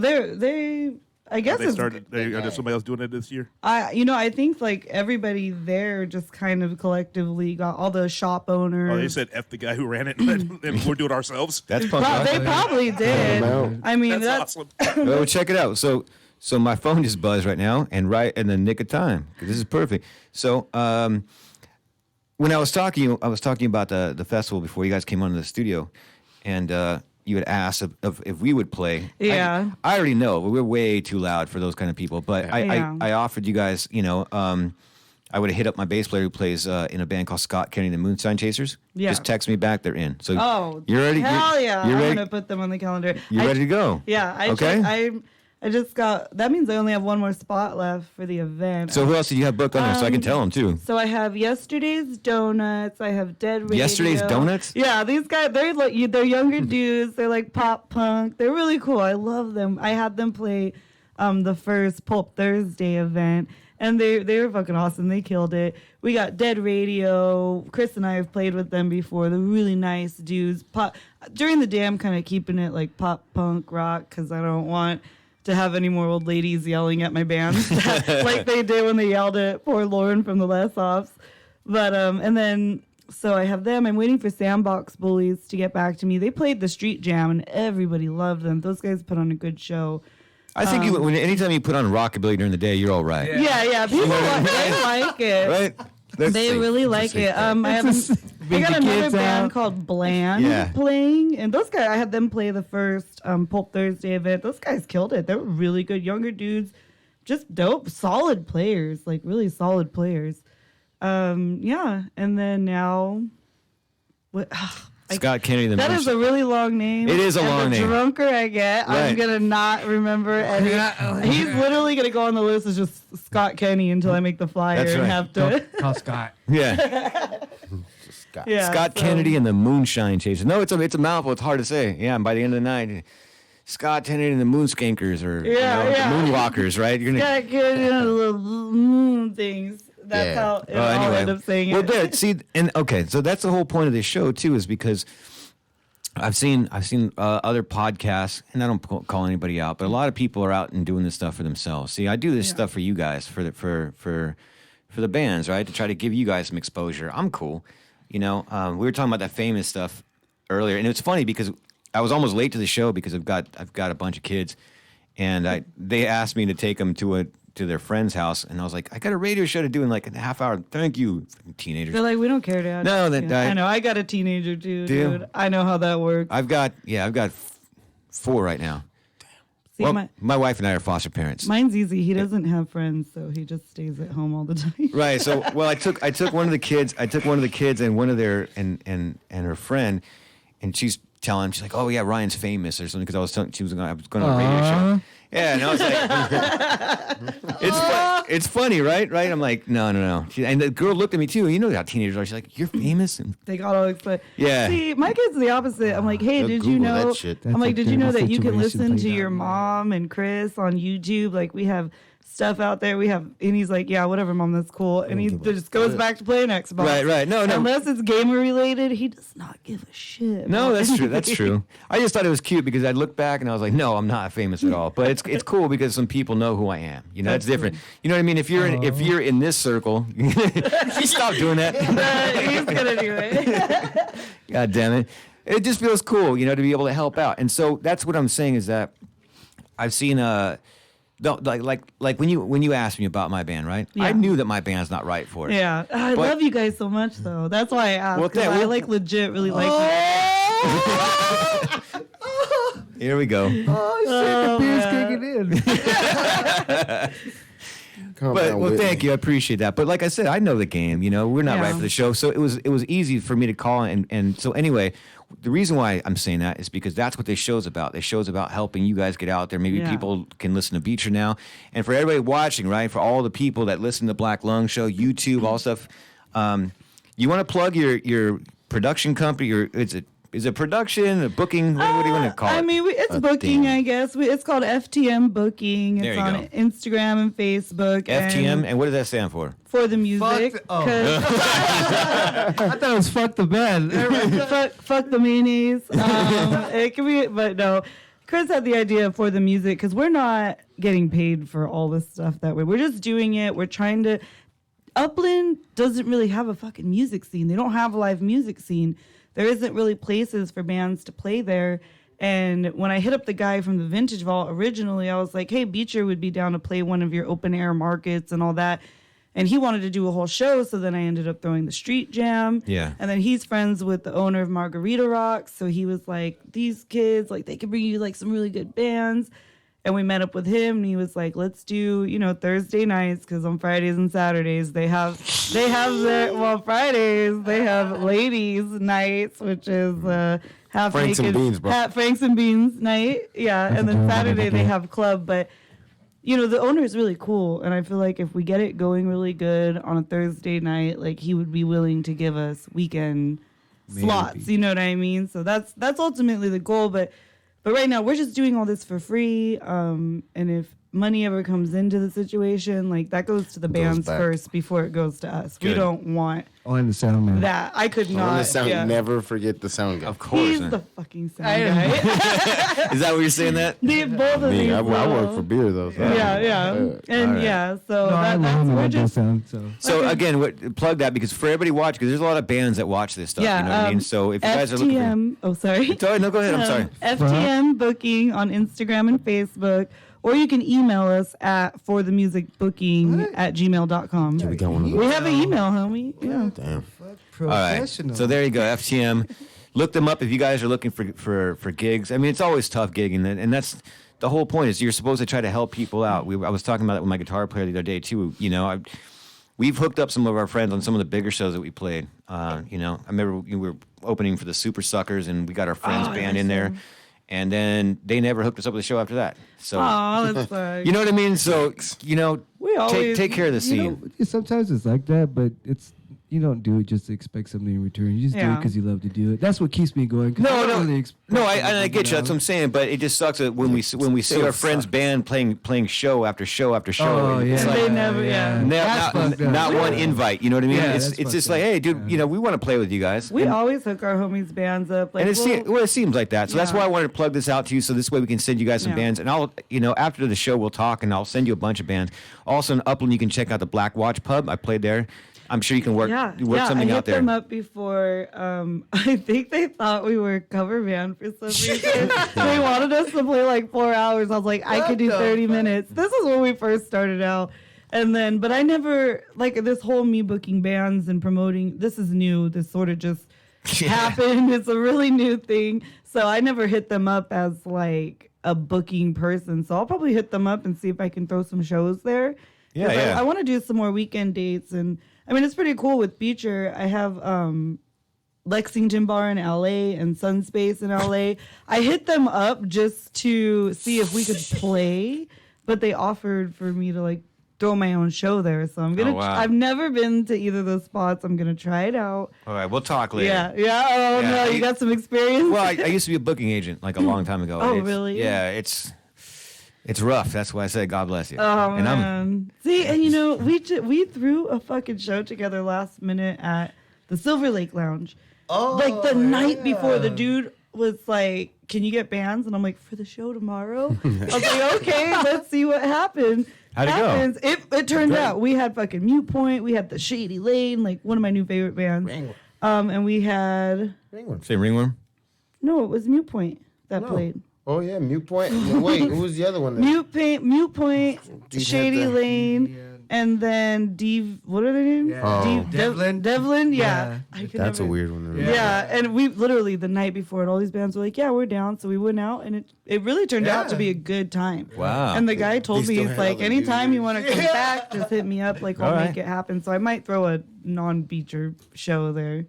I guess Are there somebody else doing it this year? I think like everybody there just kind of collectively got all the shop owners. Oh, they said F the guy who ran it, and we'll do it ourselves. That's punk rock. They probably did. I mean, That's awesome. Well, check it out. So my phone just buzzed right now, and right in the nick of time, 'cause this is perfect. So when I was talking about the festival before you guys came on to the studio, and you had asked if we would play. Yeah. I already know we're way too loud for those kind of people, but Yeah. I offered you guys, I would have hit up my bass player who plays in a band called Scott Kennedy and the Moonshine Chasers. Yeah. Just text me back. They're in. So Oh, you're ready? Hell yeah! You're I'm ready? gonna put them on the calendar. You ready to go? Yeah. Okay. I just got. That means I only have one more spot left for the event. So who else did you have booked on there so I can tell them too? So I have Yesterday's Donuts. I have Dead Radio. Yesterday's Donuts? Yeah, these guys, they're younger dudes. They're like pop punk. They're really cool. I love them. I had them play the first Pulp Thursday event, and they were fucking awesome. They killed it. We got Dead Radio. Chris and I have played with them before. They're really nice dudes. During the day, I'm kind of keeping it like pop punk rock because I don't want to have any more old ladies yelling at my band like they did when they yelled at poor Lauren from the Less Offs. But and then so I have them. I'm waiting for Sandbox Bullies to get back to me. They played the street jam and everybody loved them. Those guys put on a good show. I think anytime you put on rockabilly during the day, you're all right. Yeah. People they like it. Right? Let's They see. really like it. I got another band called Bland playing, and those guys, I had them play the first Pulp Thursday event. Those guys killed it. They were really good, younger dudes, just dope, solid players, like really solid players. Yeah, and then now, what? Scott Kennedy. That is a really long name. It is a long name. The drunker I get, Right. I'm gonna not remember any. He's literally gonna go on the list as just Scott Kenny until I make the flyer That's and right. have to. Call Scott. Yeah. Yeah, Scott so- Kennedy and the Moonshine Chasers. No, it's a mouthful. It's hard to say. Yeah, and by the end of the night, Scott Kennedy and the Moonskankers or the Moonwalkers, right? You're gonna. Gotta get into the little moon things. That's Yeah. how I'll end up saying well, it. there. See, and okay, so that's the whole point of this show too, is because I've seen other podcasts, and I don't call anybody out, but a lot of people are out and doing this stuff for themselves. See, I do this stuff for you guys, for the bands, right? To try to give you guys some exposure. I'm cool, we were talking about that famous stuff earlier, and it's funny because I was almost late to the show because I've got a bunch of kids, and they asked me to take them to their friend's house, and I was like, I got a radio show to do in like a half hour. Thank you, teenagers. They're like, we don't care, Dad. No, I know. I got a teenager too, Do you? dude. I know how that works. I've got 4 right now. See, Well, my wife and I are foster parents. mine's easy. He doesn't have friends, so he just stays at home all the time. Right. So, well, I took one of the kids. I took one of the kids and one of their and her friend, and she's telling, she's like, "Oh yeah, Ryan's famous or something," because I was telling she was going to a radio show. Yeah, and I was like, it's funny, right? I'm like, no. And the girl looked at me too. You know how teenagers are. She's like, "You're famous." And They got all excited. Yeah. See, my kid's the opposite. I'm like, hey, They'll did you Google that know? shit. I'm That's like, a did you know terrible that you can situation listen played to out, your man. mom and Chris on YouTube? Like, we have stuff out there. And he's like, yeah, whatever, mom, that's cool. And he just goes back to playing Xbox. Right. No. Unless it's gamer related, he does not give a shit. No, about that's true. anything. That's true. I just thought it was cute because I looked back and I was like, no, I'm not famous at all. But it's cool because some people know who I am. You know, it's different. You know what I mean? If you're in this circle, stop doing that. He's gonna do it. God damn it! It just feels cool, you know, to be able to help out. And so that's what I'm saying is that I've seen like when you asked me about my band, right? Yeah. I knew that my band's not right for it. Yeah, I But- love you guys so much, though. That's why I asked. Well, 'Cause I like legit really like you. Here we go. Oh, shit, the beer's kicking in. Calm But down, well, Whitney. thank you. I appreciate that. But like I said, I know the game. You know, we're not Yeah. right for the show, so it was easy for me to call. And so anyway, the reason why I'm saying that is because that's what this show's about. This show's about helping you guys get out there. Maybe Yeah. people can listen to Beecher now, and for everybody watching, right? For all the people that listen to Black Lung Show, YouTube, all stuff. You want to plug your production company, or is it production, a booking? What do you want to call it? I mean, it's booking, damn. I guess. It's called FTM Booking. It's There you on go. Instagram and Facebook. FTM, and what does that stand for? for the music. Fuck the- oh. 'cause- I thought it was fuck the band. fuck the mayonnaise. It can be, but no. Chris had the idea for the music because we're not getting paid for all this stuff that way. We're just doing it. We're trying to. Upland doesn't really have a fucking music scene. They don't have a live music scene. There isn't really places for bands to play there. And when I hit up the guy from the Vintage Vault originally, I was like, hey, Beecher would be down to play one of your open air markets and all that. And he wanted to do a whole show, so then I ended up throwing the street jam. Yeah. And then he's friends with the owner of Margarita Rocks, so he was like, these kids, like, they could bring you like some really good bands. And we met up with him, and he was like, let's do, Thursday nights, because on Fridays and Saturdays they have Fridays they have ladies nights, which is half Franks and naked Beans, bro. Franks and Beans night, yeah. And then Saturday they have club, but the owner is really cool, and I feel like if we get it going really good on a Thursday night, like he would be willing to give us weekend slots. You know what I mean? So that's ultimately the goal, but right now we're just doing all this for free. And if money ever comes into the situation, like that goes to the bands back. first before it goes to us. We Good. don't want Oh, and the sound man. that. I could On not. the sound, yeah. never forget the sound guy. Of course. He's man. the fucking sound guy. Is that what you're saying? That? Both of Me, these. I work for beer though. So Yeah. And right. yeah, so No, I that's love we're that just. sound. So So again, plug that because for everybody watching, because there's a lot of bands that watch this stuff. Yeah, you know what I mean. So if you guys are looking for, FTM. Oh, sorry. sorry, no, go ahead. I'm sorry. FTM Booking on Instagram and Facebook, or you can email us at forthemusicbooking@gmail.com. we got one of We those. have an email, homie. Yeah. Damn. All right. professional. So there you go, FTM. Look them up if you guys are looking for gigs. I mean, it's always tough gigging, and that's the whole point. Is you're supposed to try to help people out. I was talking about it with my guitar player the other day too. We've hooked up some of our friends on some of the bigger shows that we played. I remember we were opening for the Super Suckers, and we got our friends band in there, and then they never hooked us up with a show after that. So Oh, that's fine. you know what I mean? So We always take care of the scene. Sometimes it's like that, but you don't do it just to expect something in return. You just do it Yeah. because you love to do it. That's what keeps me going. 'Cause I No, don't really expect I anything, get you. That's what I'm saying. But it just sucks that when we see our friends' band playing show after show after show. Oh, it's yeah. like They never, yeah. That's fucked up. not one invite. You know what I mean? Yeah, it's that's it's just fucked like, up. hey, dude, we want to play with you guys. We and, always hook our homies' bands up. Like, and it seems like that. So that's Yeah. why I wanted to plug this out to you. So this way we can send you guys some Yeah. bands. And I'll, after the show, we'll talk and I'll send you a bunch of bands. Also in Upland, you can check out the Black Watch Pub. I played there. I'm sure you can work something I out hit them there. up before. I think they thought we were a cover band for some reason. They wanted us to play like 4 hours. I was like, I could do 30 minutes. This is when we first started out. And then, but I never, like this whole me booking bands and promoting, this is new. This sort of just happened. It's a really new thing. So I never hit them up as like a booking person. So I'll probably hit them up and see if I can throw some shows there. Yeah, 'Cause yeah. I want to do some more weekend dates, and I mean it's pretty cool with Beecher. I have Lexington Bar in LA and Sunspace in LA. I hit them up just to see if we could play, but they offered for me to like throw my own show there. So I'm gonna. Oh, wow. I've never been to either of those spots. I'm gonna try it out. All right, we'll talk later. Yeah. Oh Yeah, no, you got some experience. Well, I used to be a booking agent like a long time ago. Oh, It's- really? Yeah, it's rough. That's why I said God bless you. Oh and man! See, and you know, we threw a fucking show together last minute at the Silver Lake Lounge. Oh, Like the night yeah. before, the dude was like, "Can you get bands?" And I'm like, "For the show tomorrow." I was like, "Okay, let's see what happened." How'd it go? It turned out we had fucking Mute Point, we had the Shady Lane, like one of my new favorite bands. Ringworm. And we had Say Ringworm. no, it was Mute Point that No. played. Oh yeah, Mute Point. Wait, who was the other one? Mute Point, Did Shady have the- Lane, and then what are their names? Yeah. Oh. Devlin? Devlin, yeah. Yeah. I could That's a never- weird one. To Yeah. remember. Yeah, and we literally the night before, and all these bands were like, "Yeah, we're down." So we went out, and it really turned out to be a good time. Wow. And the guy told They me, still he's have like, other "Anytime you dudes." want to come back, just hit me up. Like, I'll All right. make it happen." So I might throw a non-Beecher show there.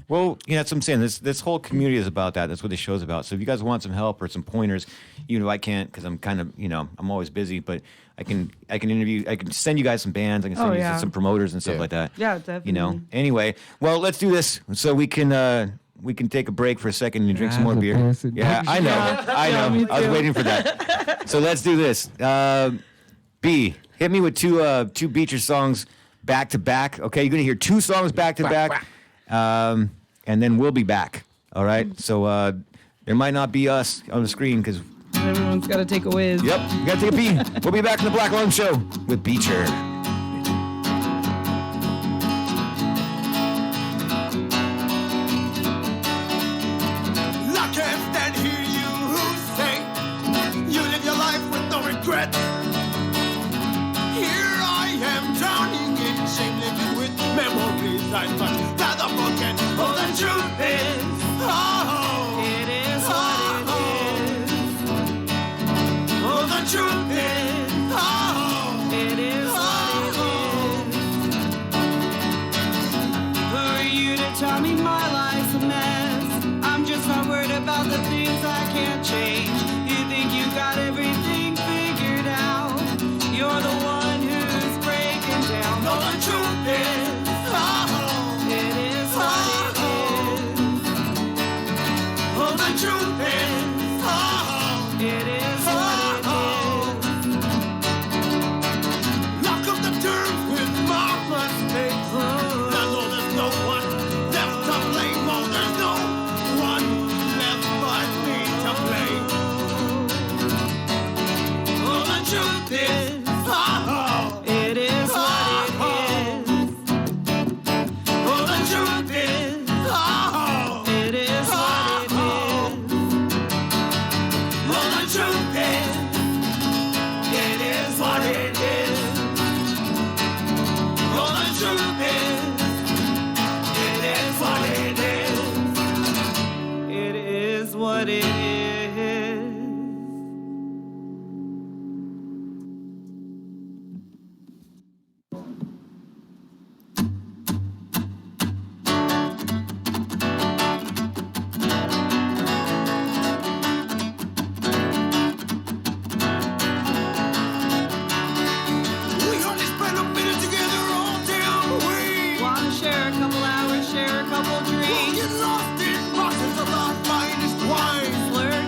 Well, that's what I'm saying. This whole community is about that. That's what this show's about. So if you guys want some help or some pointers, even if I can't, because I'm kind of, I'm always busy, but I can interview, I can send you guys some bands, I can send Oh, you yeah. some promoters and stuff Yeah. like that. Yeah, definitely. Anyway, well, let's do this so we can take a break for a second and drink some more the beer. blessed Yeah, I know, Yeah. I Yeah, know. me I was too. waiting for that. So let's do this. B, hit me with two Beecher songs back to back. Okay, you're gonna hear two songs back to back, and then we'll be back. All right. So there might not be us on the screen because. Everyone's got to take a whiz. Yep, you gotta take a pee. We'll be back in the Black Lung Show with Beecher. I can't stand hear you say you live your life with no regret. Here I am drowning in shame, living with memories I touch rather forget. Oh, the truth is, it is what it is. Oh, the truth is, it is what it is. For you to tell me my life's a mess, I'm just not worried about the things I can't change. You think you got everything figured out. You're the one who's breaking down. No, the truth is, it is what it is. Oh, the truth is, it is what it is. Lock up the terms with my mistakes. I know there's no one left to blame. Oh, there's no one left but me to blame. Oh, the truth is, it is what it is. Oh, the truth is, it is what it is. Oh, the truth is, it is what it is. Oh, the truth is, it is what it is. It is what it is. We only spend a minute together all damn week. Wanna share a couple hours, share a couple We'll drinks, get lost in boxes of our finest wine. flirt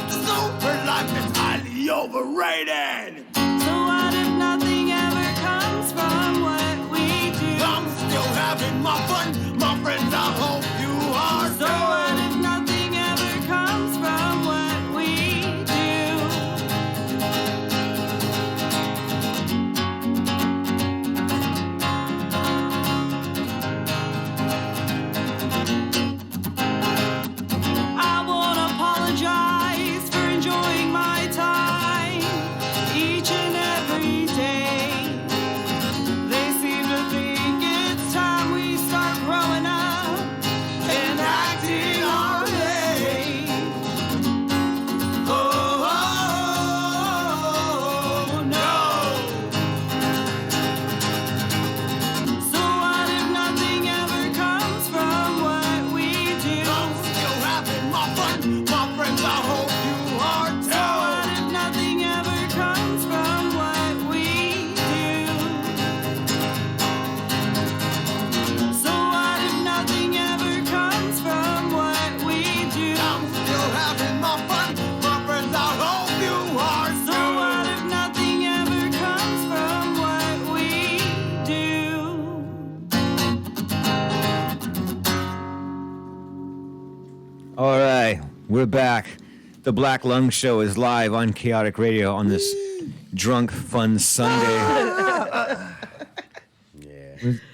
Super life is highly overrated. So what if nothing ever comes from what we do? I'm still having my fun, my friends. I hope you are So too. what if nothing ever comes from what we do? I won't apologize for enjoying my time each and every day. They seem to think it's time we start growing up and acting our age. Oh, no. So what if nothing ever comes from what we do? I'm still having my fun, my friends. I hope you are So too. what if nothing ever comes from what we do? So what if nothing ever comes from what we do? I'm still having my fun, my friends. I hope you are So too. what if nothing ever comes from what we do? All right, we're back. The Black Lung Show is live on Chaotic Radio on this drunk, fun Sunday.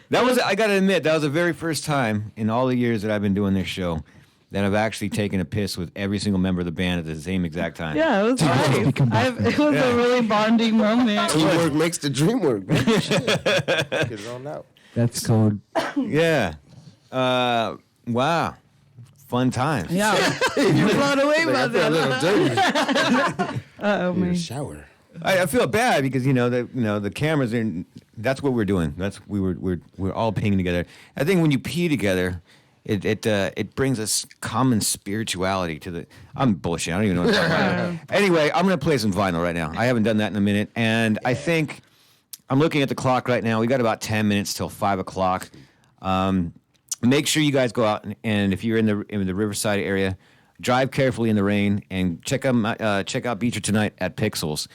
That was, I gotta admit, that was the very first time in all the years that I've been doing this show that I've actually taken a piss with every single member of the band at the same exact time. Yeah, it was nice. It was a really bonding moment. Teamwork makes the dream work. Man. Get it on out. That's code. Yeah. Wow. Fun times. Yeah, you blown away I by feel a that. little dirty. Oh Need a man. shower. I feel bad because the cameras are. That's what we're doing. We're all peeing together. I think when you pee together, it brings us common spirituality to the. I'm bullshit. I don't even know what I'm talking about. Anyway, I'm gonna play some vinyl right now. I haven't done that in a minute, and I think I'm looking at the clock right now. We got about 10 minutes till 5:00. Make sure you guys go out and if you're in the Riverside area, drive carefully in the rain and check out Beecher tonight at Pixels.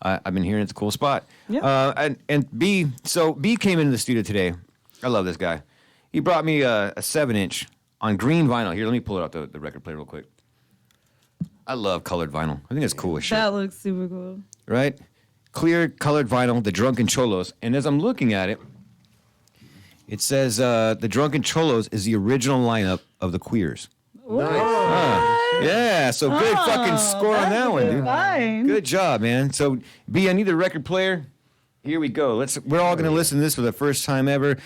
I've been hearing it's a cool spot. Yeah. And B came into the studio today. I love this guy. He brought me a 7-inch on green vinyl. Here, let me pull it out the record player real quick. I love colored vinyl. I think it's cool as shit. That looks super cool. Right? Clear colored vinyl, the Drunken Cholos. And as I'm looking at it, it says the Drunken Cholos is the original lineup of the Queers. Yeah, so good fucking score on that one, dude. Fine. Good job, man. So, B, I need the record player. Here we go. We're all going to listen to this for the first time ever.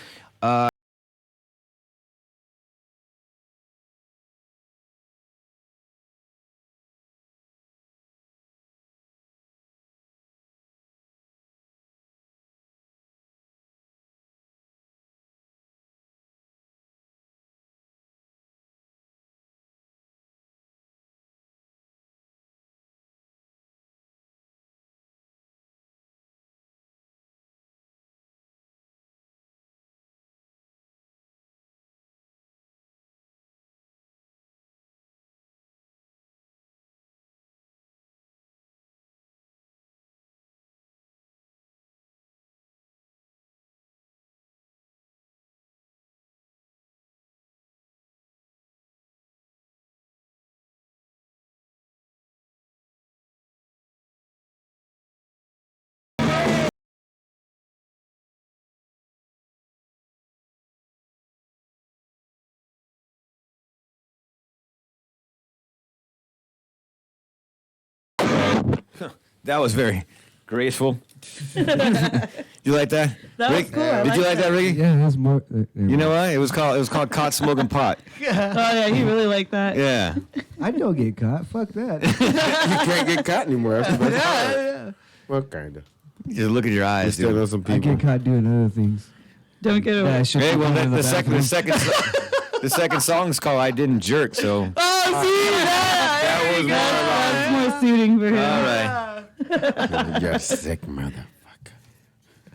That was very graceful. You like that? That was Rick, cool. I did you like that, Ricky? Yeah, it was more. You know what? It was called Caught Smoking Pot. Oh yeah, he really liked that. Yeah. I don't get caught. Fuck that. You can't get caught anymore. After that. yeah. Well, kind of. Just look at your You eyes, still dude. know some I people. get caught doing other things. Don't get away. Yeah, I should Hey, be well, going to the bathroom. second song's called "I Didn't Jerk," so. Oh, see That was that's more suiting for him. all right. You're a sick motherfucker.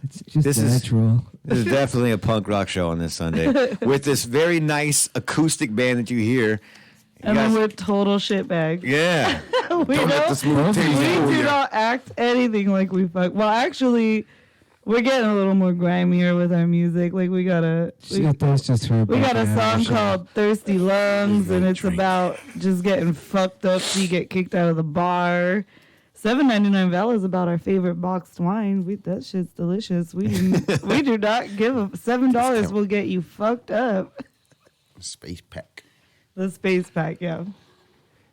It's just This is- natural. This is definitely a punk rock show on this Sunday with this very nice acoustic band that you hear. And then guys- we're total shitbags. Yeah. we Don't let the smooth taste we fool do ya. not act anything like we fuck. Well, actually, we're getting a little more grimier with our music. Like we got a That's just her. we got a back song end. called "Thirsty Lungs," and it's about just getting fucked up so you get kicked out of the bar. $7.99 Val is about our favorite boxed wine. That shit's delicious. We do not give a $7 will get you fucked up. Space pack. The space pack, yeah.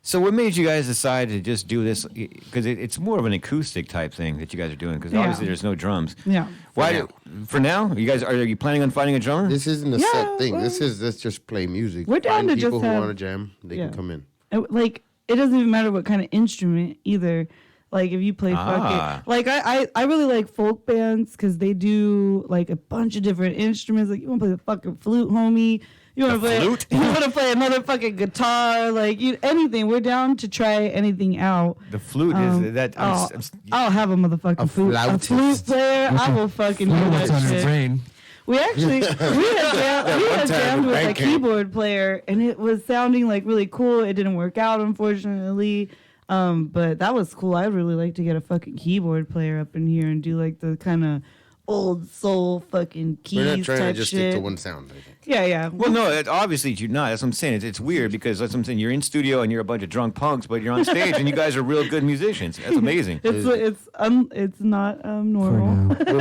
So what made you guys decide to just do this? Because it's more of an acoustic type thing that you guys are doing. Because Yeah. obviously there's no drums. Yeah. Why? For now, you guys are you planning on finding a drummer? This isn't a Yeah, set thing. well, Let's just play music. we're down Find to people just who have- want to jam. They yeah. can come in. Like it doesn't even matter what kind of instrument either. Like if you play Ah. fucking like I really like folk bands because they do like a bunch of different instruments. Like you want to play the fucking flute, homie. You want to play flute? You want to play another fucking guitar. Like anything. We're down to try anything out. The flute is that. I'll have a motherfucking flute. A flautist. flute player. I will fucking do What's that on her shit. brain? We actually we had jammed with a bank came. keyboard player, and it was sounding like really cool. It didn't work out, unfortunately, but that was cool. I'd really like to get a fucking keyboard player up in here and do like the kind of old soul fucking keys We're not trying to type just shit. stick to one sound. I think. Yeah. Well, no, obviously you're not. That's what I'm saying. It's weird because that's what I'm saying. You're in studio and you're a bunch of drunk punks, but you're on stage and you guys are real good musicians. That's amazing. It's not normal. For now.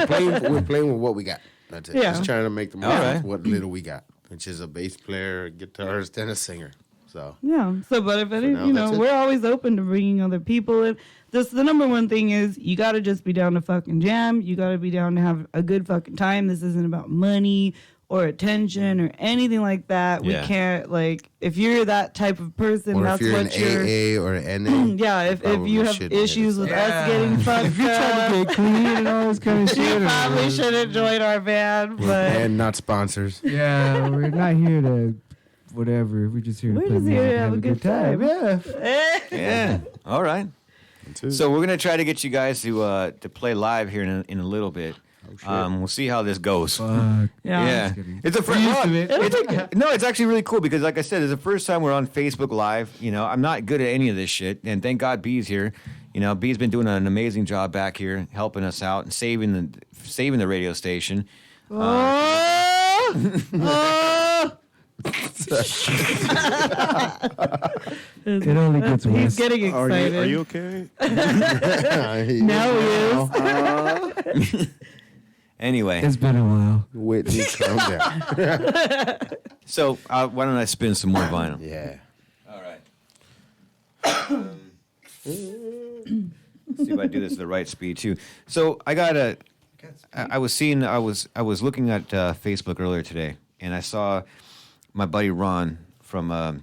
We're playing with what we got. That's it. Yeah. Just trying to make the most All right. of what little we got, which is a bass player, a guitarist, and a singer. So Yeah. So, but if any, now, that's it. we're always open to bringing other people in. The number one thing is you got to just be down to fucking jam. You got to be down to have a good fucking time. This isn't about money or attention or anything like that. Yeah. We can't if you're that type of person, or that's if you're what in you're. AA or NA. Yeah, if probably you have shouldn't hit issues us with up. us getting fucked If you're trying up, to get clean and all this kind of you shit. probably shouldn't join our band. But And not sponsors. Yeah, we're not here to whatever. We're just here to We're play just here music to and have a good time. Yeah. Yeah. All right. So we're gonna try to get you guys to play live here in a little bit. We'll see how this goes. Fuck. yeah. Yeah, it's the first. used to it. No, it's actually really cool because, like I said, it's the first time we're on Facebook Live. You know, I'm not good at any of this shit, and thank God B's here. You know, B's been doing an amazing job back here, helping us out and saving the radio station. It only gets He's worse. getting Are excited. you okay? Now he is. Anyway, It's been a while. Whitney, calm down. so why don't I spin some more vinyl? Yeah. All right. See if I do this at the right speed too. So I was looking at Facebook earlier today, and I saw my buddy Ron from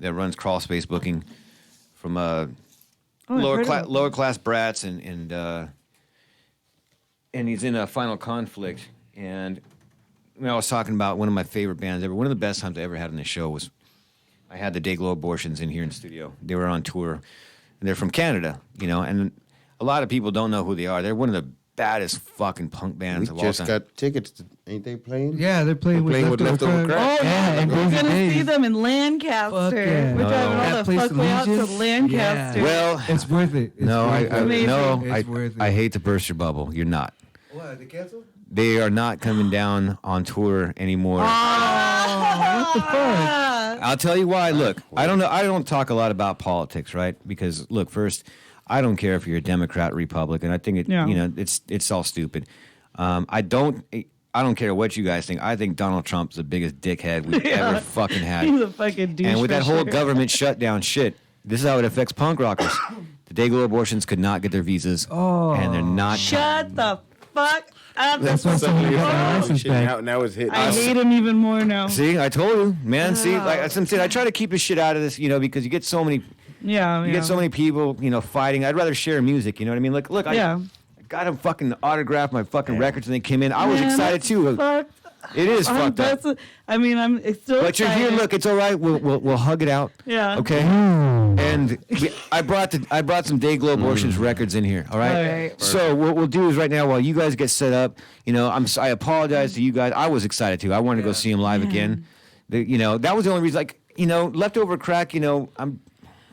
that runs Crawl Space Booking from I've heard of it. lower class brats and he's in a Final Conflict. And I was talking about one of my favorite bands ever. One of the best times I ever had on the show was I had the Dayglow Abortions in here in studio. They were on tour, and they're from Canada, and a lot of people don't know who they are. They're one of the baddest fucking punk We bands of all just time. got tickets. Ain't they playing? Yeah, they're playing with Leftover Leftover Crack. Oh, Yeah, and we're Crazy gonna see Days. them in Lancaster. Fuck yeah. We're No. driving all That the place, fuck way out to Allegiance? Lancaster. Yeah. Well, It's worth it. It's no, worth it. Amazing. It's worth it. I hate to burst your bubble. You're not. What? They canceled? They are not coming down on tour anymore. What the fuck? I'll tell you why. Look, I don't know. I don't talk a lot about politics, right? Because look, first, I don't care if you're a Democrat, Republican. I think Yeah. it's all stupid. I don't care what you guys think. I think Donald Trump's the biggest dickhead we've ever fucking had. He's a fucking douche. And with that for whole sure. government shutdown shit, this is how it affects punk rockers. The Dayglow Abortions could not get their visas, and they're not. Shut the fuck up. That's why somebody got my license back. Now it's hitting. I hate him even more now. See, I told you, man. See, like I'm saying, I try to keep the shit out of this, because you get so many, Yeah, you get so many people, fighting. I'd rather share music. You know what I mean? Look, Yeah. I got them fucking autograph my fucking records when they came in. I was Man, excited that's too. fucked. It is fucked up. I'm still But you're here. excited. Look, it's all right. We'll hug it out. Yeah. Okay. And I brought some Dayglow Abortions records in here. All right. All right. So what we'll do is right now, while you guys get set up, I apologize to you guys. I was excited too. I wanted to go see him live again. That was the only reason. Like leftover crack.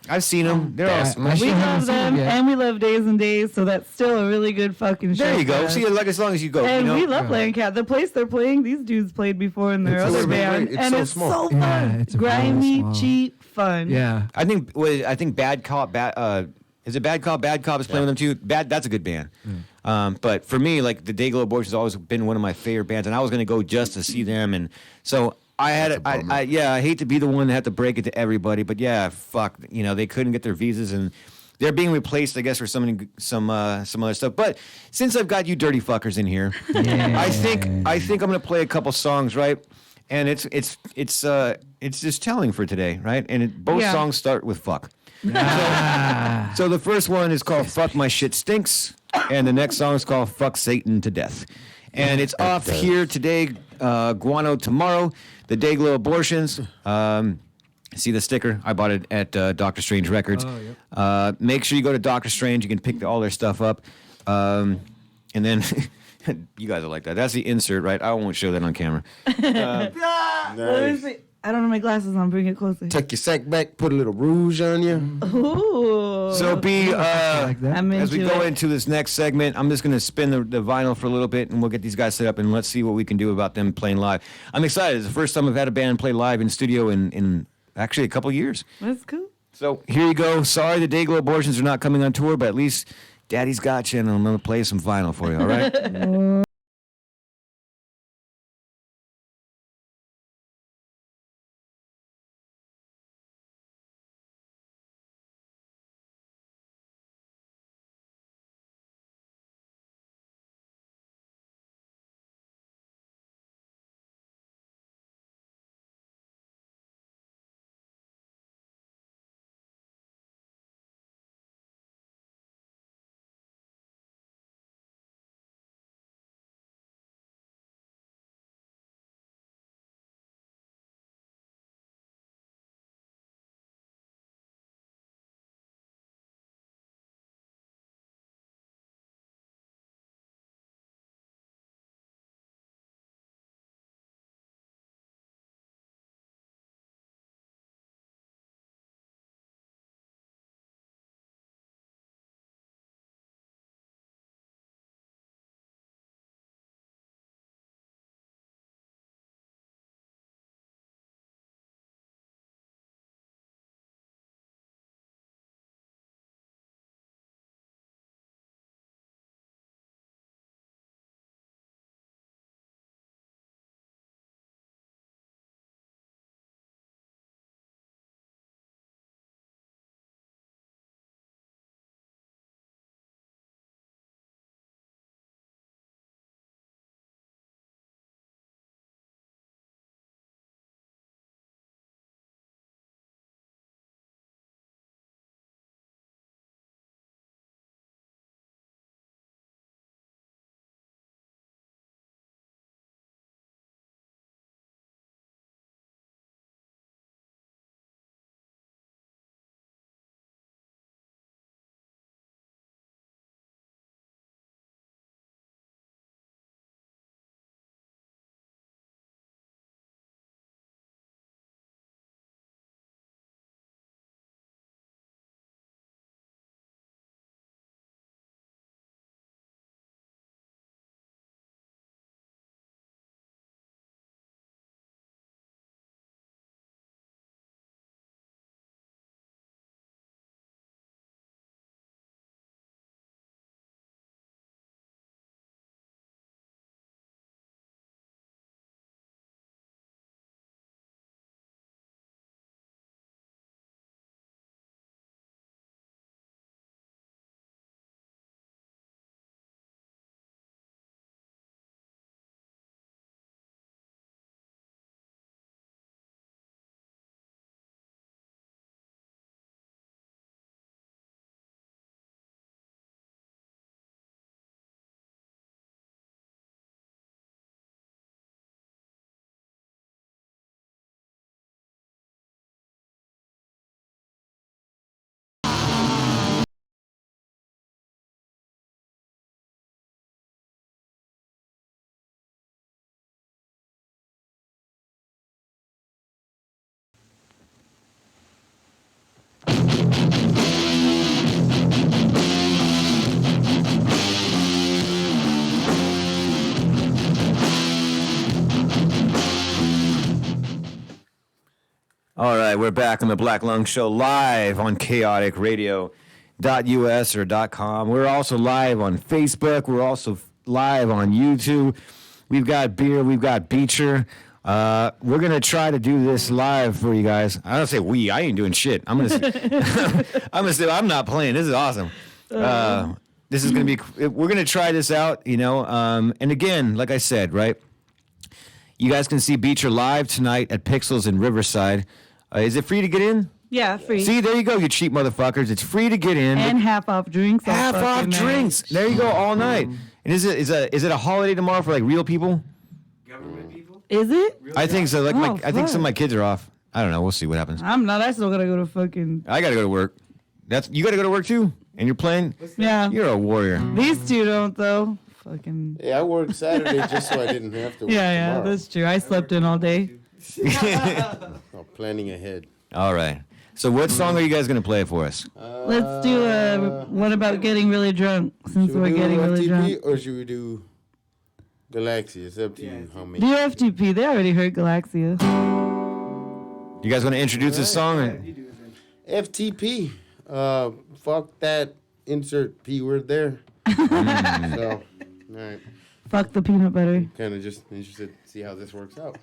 I've seen them. They're awesome. I We still haven't love seen them, yet. and we love Days and Days, so that's still a really good fucking show. There you for go. us. See, like as long as you go, And we love Yeah. playing Cat. The place they're playing, these dudes played before in their It's other really band, great. It's and so it's small. so fun. Yeah, it's really grimy, small. cheap, fun. Yeah. I think Bad Cop. Is it Bad Cop? Bad Cop is playing with them too. That's a good band. But for me, like the Dayglow Abortion has always been one of my favorite bands, and I was going to go just to see them. And so I had, I hate to be the one that had to break it to everybody, but yeah, fuck, they couldn't get their visas, and they're being replaced, I guess, for some other stuff. But since I've got you dirty fuckers in here, I think I'm going to play a couple songs, right? And it's just telling for today, right? And both Yeah. songs start with fuck. So the first one is called "Fuck My Shit Stinks," and the next song is called "Fuck Satan to Death." And it's off here today, Guano tomorrow. The Dayglow Abortions. See the sticker? I bought it at Doctor Strange Records. Oh, yep. Make sure you go to Doctor Strange. You can pick all their stuff up. And then you guys are like that. That's the insert, right? I won't show that on camera. Let me see. I don't have my glasses on. Bring it closer. Tuck your sack back, put a little rouge on you. Ooh. So be like that. I'm as we into go it. into this next segment, I'm just going to spin the vinyl for a little bit, and we'll get these guys set up, and let's see what we can do about them playing live. I'm excited. It's the first time I've had a band play live in studio in actually a couple years. That's cool. So here you go. Sorry the Dayglow Abortions are not coming on tour, but at least Daddy's got you, and I'm going to play some vinyl for you, all right? right, we're back on the Black Lung Show live on chaoticradio.us or .com. We're also live on Facebook. We're also live on YouTube. We've got beer. We've got Beecher. We're going to try to do this live for you guys. I don't say we. I ain't doing shit. I'm going to say I'm not playing. This is awesome. This is going to be, we're going to try this out, you know. And again, like I said, right? You guys can see Beecher live tonight at Pixels in Riverside. Is it free to get in? Yeah, free. See, there you go, you cheap motherfuckers. It's free to get in. And half off drinks. half off drinks. There you go, all night. And is it a holiday tomorrow for like real people? Government people? Is it? I think so. Like Oh, I think some of fuck. my kids are off. I don't know. We'll see what happens. I'm not. I still gotta go to fucking. I got to go to work. You got to go to work too, and you're playing. Yeah. You're a warrior. These two don't though. Fucking. Yeah, I worked Saturday just so I didn't have to work Yeah, tomorrow. that's true. I slept in all day. I'm planning ahead. All right. So what song are you guys gonna play for us? Let's do one about getting really drunk since Should we're we do getting really FTP drunk. or should we do Galaxy? It's up to you how many. Do FTP. They already heard Galaxia. You guys want to introduce this song? Or? FTP. Fuck that insert P word there. So, all right. Fuck the peanut butter. Kind of just interested to see how this works out.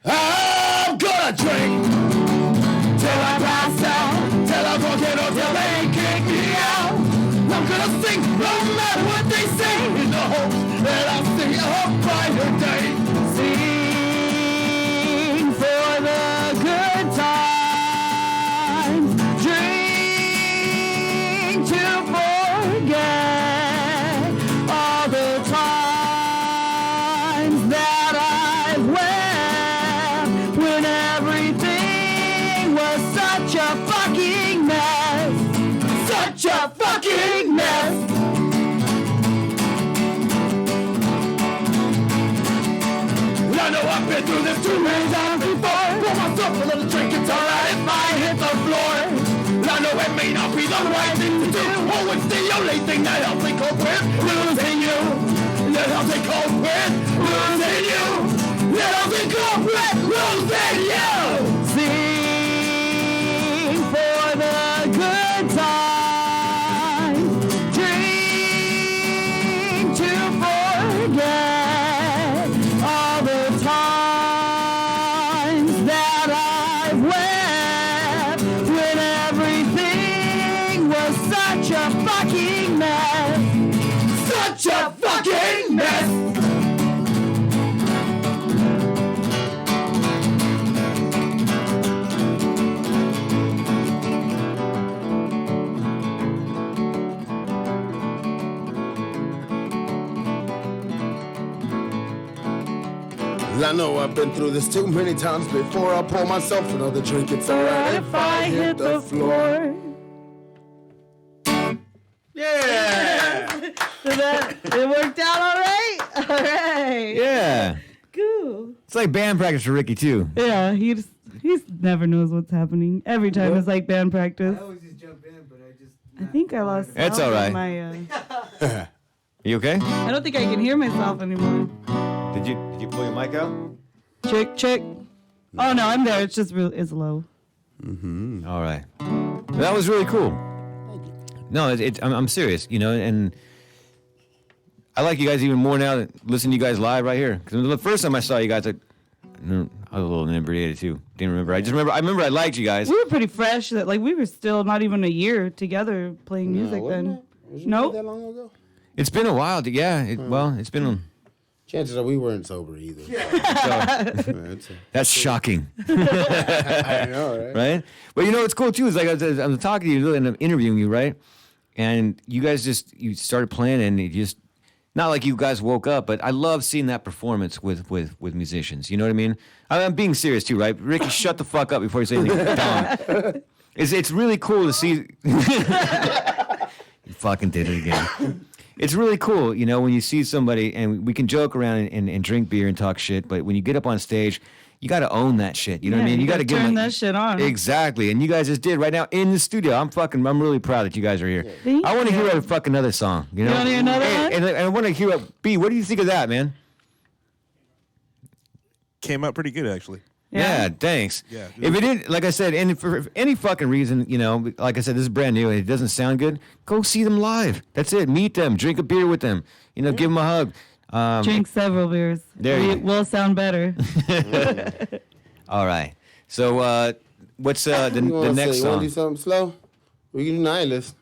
I'm gonna drink till I pass out, till I forget or till they kick me out. I'm gonna sing no matter what they say, in the hope that I'll see a brighter day. Sing for the good times, drink to forget all the times that I've wept when everything was such a fucking mess. Such a fucking mess. I know I've been through this too many times before. Pour myself a little drink, it's alright if I hit the floor. I know it may not be the right thing to do. Oh, it's the only thing that helps me cope with losing you. That helps me cope with losing you. That helps me cope with losing you. Sing for the good times. Drink to forget all the times that I've wept when everything was such a fucking mess. Such a fucking mess. I know I've been through this too many times before. I'll pour myself another drink. It's alright if I hit the floor. Yeah. So that it worked out all right. All right. Yeah. Cool. It's like band practice for Ricky too. Yeah, he's never knows what's happening. Every time it's like band practice. I always just jump in, but I just. I think I lost. That's sound all on right. My, You okay? I don't think I can hear myself anymore. Did you pull your mic out? Check, check. Oh no, I'm there. It's just it's low. All right. That was really cool. No, I'm serious, you know, and I like you guys even more now that listening to you guys live right here. Because the first time I saw you guys, I was a little inebriated too. Didn't remember. I remember I liked you guys. We were pretty fresh. That like we were still not even a year together playing music then. Wasn't Nope. that long ago? It's been a while. Well, it's been. Chances are we weren't sober either. That's shocking, I know, right? right? But you know what's cool too is like I'm talking to you and I'm interviewing you, right? And you guys you started playing and it just not like you guys woke up, but I love seeing that performance with musicians. You know what I mean? I'm being serious too, right? Ricky, shut the fuck up before you say anything dumb. It's really cool to see. You fucking did it again. It's really cool, you know, when you see somebody and we can joke around and drink beer and talk shit, but when you get up on stage, you got to own that shit. You know what I mean? You got gotta to turn that shit on. Exactly, and you guys just did right now in the studio. I'm really proud that you guys are here. Thank I want to you. hear a fucking another song. You know? wanna hear another one? And I want to hear B. What do you think of that, man? Came out pretty good, actually. Yeah, thanks. Yeah. If it didn't, like I said, and for any fucking reason, you know, like I said, this is brand new and it doesn't sound good, go see them live. That's it. Meet them, drink a beer with them, you know, give them a hug. Drink several beers. There you go. Will sound better. All right. So, what's the next You want to song? do something slow? We can do Nihilist.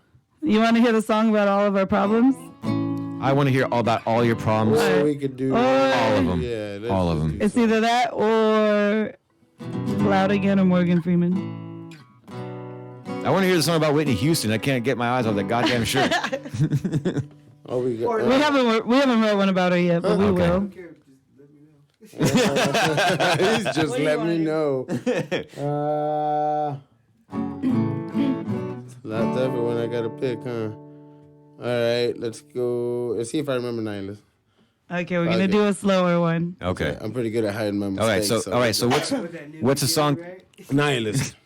You want to hear the song about all of our problems? I want to hear all about all your problems. Or we could do All of them. Yeah, let's All of just them. do It's either that or Loud Again or Morgan Freeman. I want to hear the song about Whitney Houston. I can't get my eyes off that goddamn shirt. Oh, we got. We haven't wrote one about her yet, but we Okay. will. He's just let me know. Not everyone I gotta pick, huh? All right, let's go. Let's see if I remember Nihilist. Okay, we're gonna Okay. do a slower one. Okay. I'm pretty good at hiding my All right. mistakes. So what's the song? Nihilist.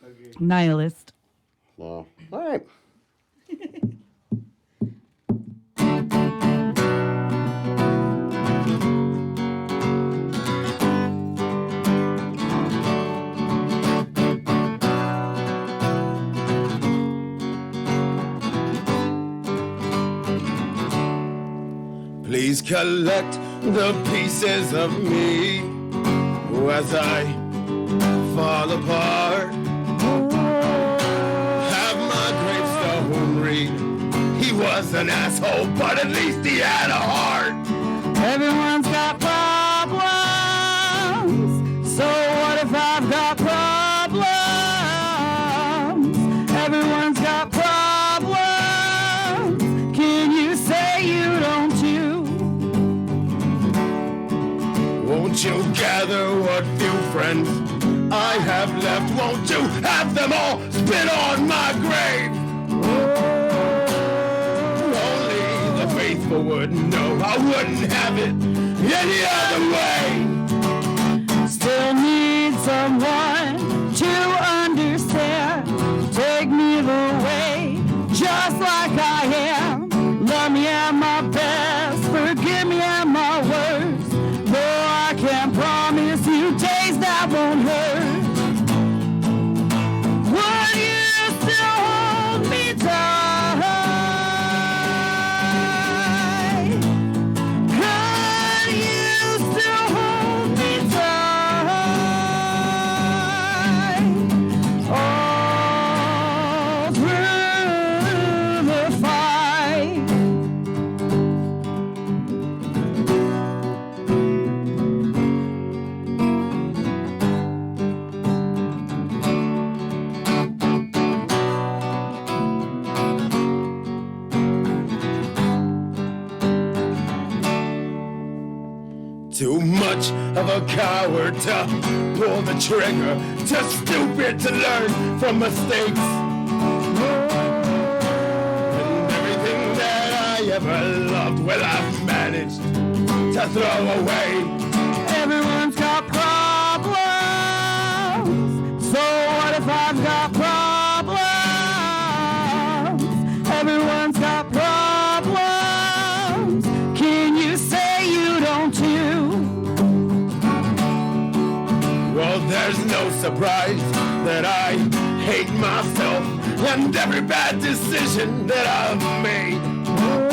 Nihilist. Wow. All right. Please collect the pieces of me as I fall apart. Have my gravestone read. He was an asshole, but at least he had a heart. Everyone's got problems. So what if I've got problems? Everyone's got problems. Can you say you don't too? Won't you gather what few friends I have left? Won't you have them all spit on my grave? Only the faithful would know. I wouldn't have it any other way. Still need someone to understand. Take me the way, just like I am. Love me at my best, forgive me at my worst. Though I can't promise you days that won't hurt. Would you still hold me tight? Could you still hold me tight? All through the fight. Too much of a coward to pull the trigger. Too stupid to learn from mistakes. And everything that I ever loved, well, I've managed to throw away. Everyone's got problems. So what if I've got problems? Everyone's got problems. Can you say you don't too? Well, there's no surprise that I hate myself and every bad decision that I've made. Well,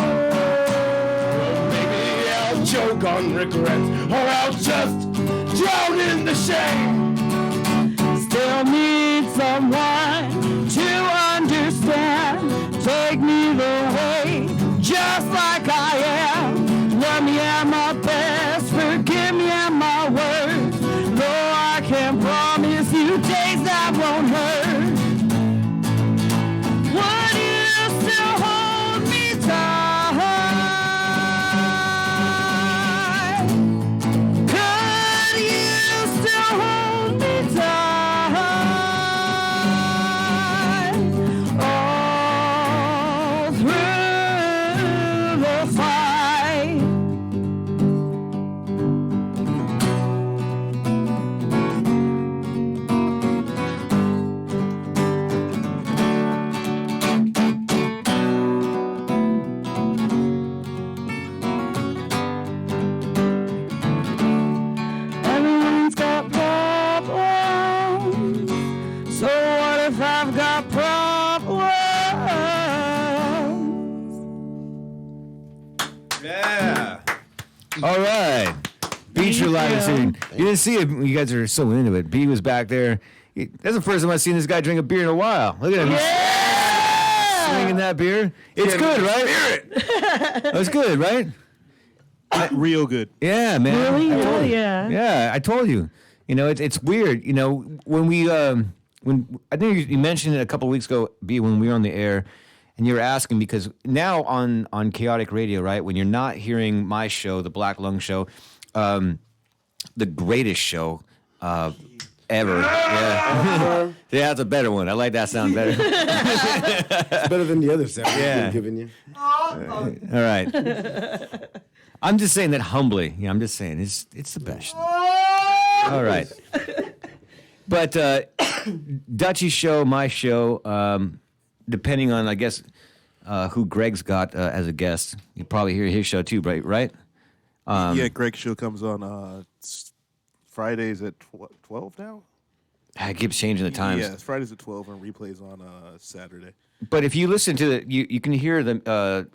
maybe I'll choke on regret, or I'll just drown in the shame. Still need someone to understand. Take me the way, just like I am. Love me at my best, forgive me at my worst. Though I can't promise you days that won't hurt. Would you still hold me tight? Could you still hold me tight? All right. Beecher live you. listening. You didn't see it. You guys are so into it. B was back there. That's the first time I've seen this guy drink a beer in a while. Look at him. Swinging that beer. It's good, right? It's good, right? Real good. Yeah, man. Really? I told you. Yeah. Yeah, I told you. You know, it's weird. You know, when we when I think you mentioned it a couple of weeks ago, B, when we were on the air, and you were asking because now on Kaotic Radio, right? When you're not hearing my show, the Black Lung Show, the greatest show ever. Yeah. Yeah, that's a better one. I like that sound better. It's better than the other sound Yeah. I've been giving you. All right. I'm just saying that humbly. Yeah, I'm just saying it's the best. All right. But Dutchie's show, my show, depending on, I guess, who Greg's got as a guest, you probably hear his show too, right? Yeah, Greg's show comes on Fridays at 12 now? It keeps changing the times. Yeah, it's Fridays at 12 and replays on Saturday. But if you listen to it, you can hear the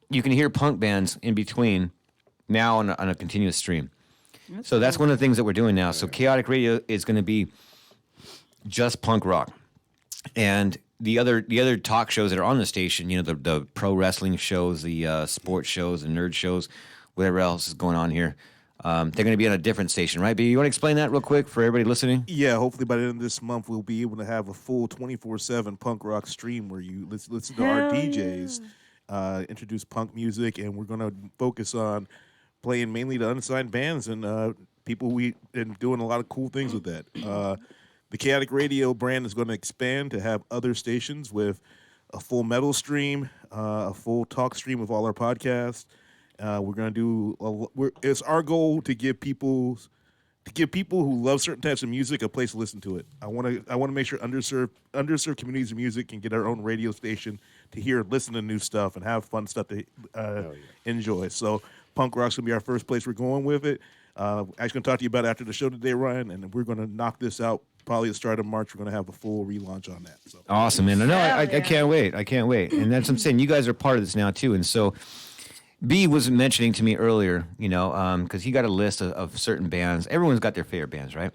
you can hear punk bands in between now on a continuous stream. So that's one of the things that we're doing now. So Kaotic Radio is going to be just punk rock, and the other talk shows that are on the station, you know, the pro wrestling shows, the sports shows, the nerd shows, whatever else is going on here. They're going to be on a different station, right? B, you want to explain that real quick for everybody listening? Yeah, hopefully by the end of this month, we'll be able to have a full 24/7 punk rock stream where you listen to our DJs introduce punk music, and we're going to focus on playing mainly the unsigned bands and people and doing a lot of cool things with that. The Chaotic Radio brand is going to expand to have other stations with a full metal stream, a full talk stream with all our podcasts. We're going to do. It's our goal to give people who love certain types of music a place to listen to it. I want to make sure underserved communities of music can get our own radio station to hear, listen to new stuff, and have fun stuff to enjoy. So punk rock's gonna be our first place we're going with it. Actually, gonna talk to you about it after the show today, Ryan, and we're gonna knock this out. Probably at the start of March, we're gonna have a full relaunch on that. So Awesome, man. No, I can't wait. I can't wait. And that's what I'm saying. You guys are part of this now too, and so. B was mentioning to me earlier, you know, because he got a list of certain bands. Everyone's got their favorite bands, right?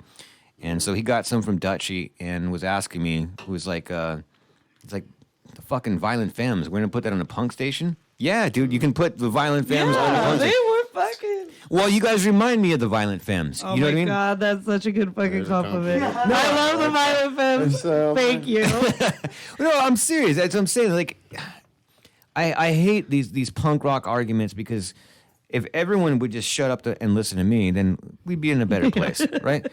And so he got some from Dutchie and was asking me, it's like the fucking Violent Femmes. We're going to put that on a punk station? Yeah, dude, you can put the Violent Femmes on a punk they station. were fucking. Well, you guys remind me of the Violent Femmes. Oh you know my what I mean? God, that's such a good fucking There's a compliment. compliment. I love the Violent Femmes. Thank you. No, I'm serious. That's what I'm saying. Like, I hate these punk rock arguments because if everyone would just shut up and listen to me, then we'd be in a better place, right?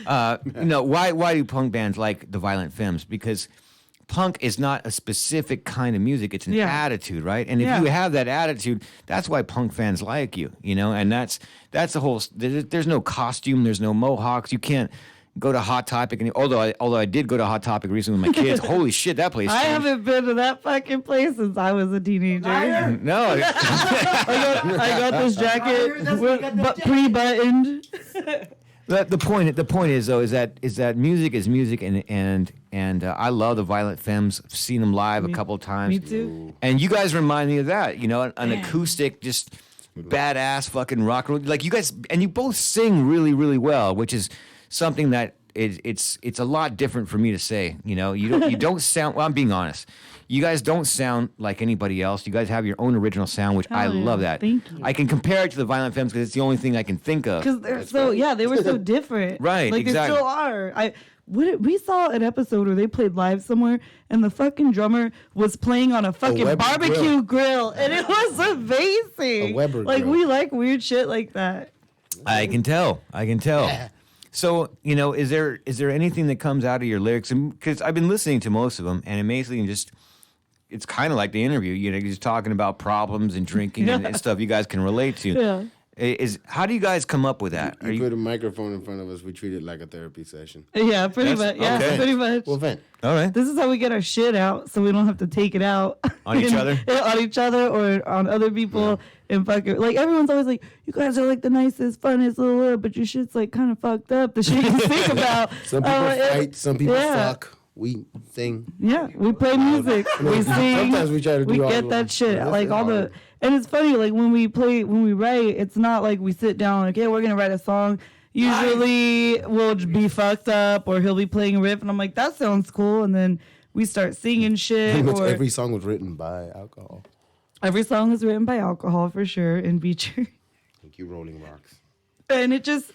You know, why do punk bands like the Violent Femmes? Because punk is not a specific kind of music; it's an attitude, right? And if you have that attitude, that's why punk fans like you, you know. And that's the whole. There's no costume, there's no mohawks. You can't go to Hot Topic, and although I did go to Hot Topic recently with my kids. Holy shit, that place! I haven't been to that fucking place since I was a teenager. No, I got this jacket pre-buttoned. the point is though is that music is music, and I love the Violent Femmes. I've seen them live a couple of times. Me too. And you guys remind me of that. You know, an acoustic, just badass fucking rock and roll. Like you guys, and you both sing really, really well, which is something that it's a lot different for me to say. You know, you don't sound. Well, I'm being honest. You guys don't sound like anybody else. You guys have your own original sound, which I love that. Thank you. I can compare it to the Violent Femmes because it's the only thing I can think of. Because they're they were so different. Right, like exactly. They still are. We saw an episode where they played live somewhere, and the fucking drummer was playing on a fucking Weber barbecue grill, and it was amazing. A Weber like grill. we like weird shit like that. I can tell. So, you know, is there anything that comes out of your lyrics? Because I've been listening to most of them, and amazingly, it's kind of like the interview. You know, you're just talking about problems and drinking and stuff you guys can relate to. Yeah. How do you guys come up with that? You put a microphone in front of us, we treat it like a therapy session. Yeah, pretty much. Yeah, okay. pretty much. We'll vent. All right. This is how we get our shit out, so we don't have to take it out On each other? on each other or on other people. And fucking like everyone's always like, you guys are like the nicest, funnest little, but your shit's like kind of fucked up. The shit you think about. Some people fight, some people fuck. we sing. Yeah, we play music. We sing. Sometimes we try to do We all get of that them. shit. That's Like all hard. and it's funny. Like when we write, it's not like we sit down like, yeah, we're gonna write a song. Usually we'll be fucked up, or he'll be playing a riff, and I'm like, that sounds cool, and then we start singing shit. Pretty much Or every song was written by alcohol. every song is written by alcohol for sure in Beecher. Thank you, Rolling Rocks. And it's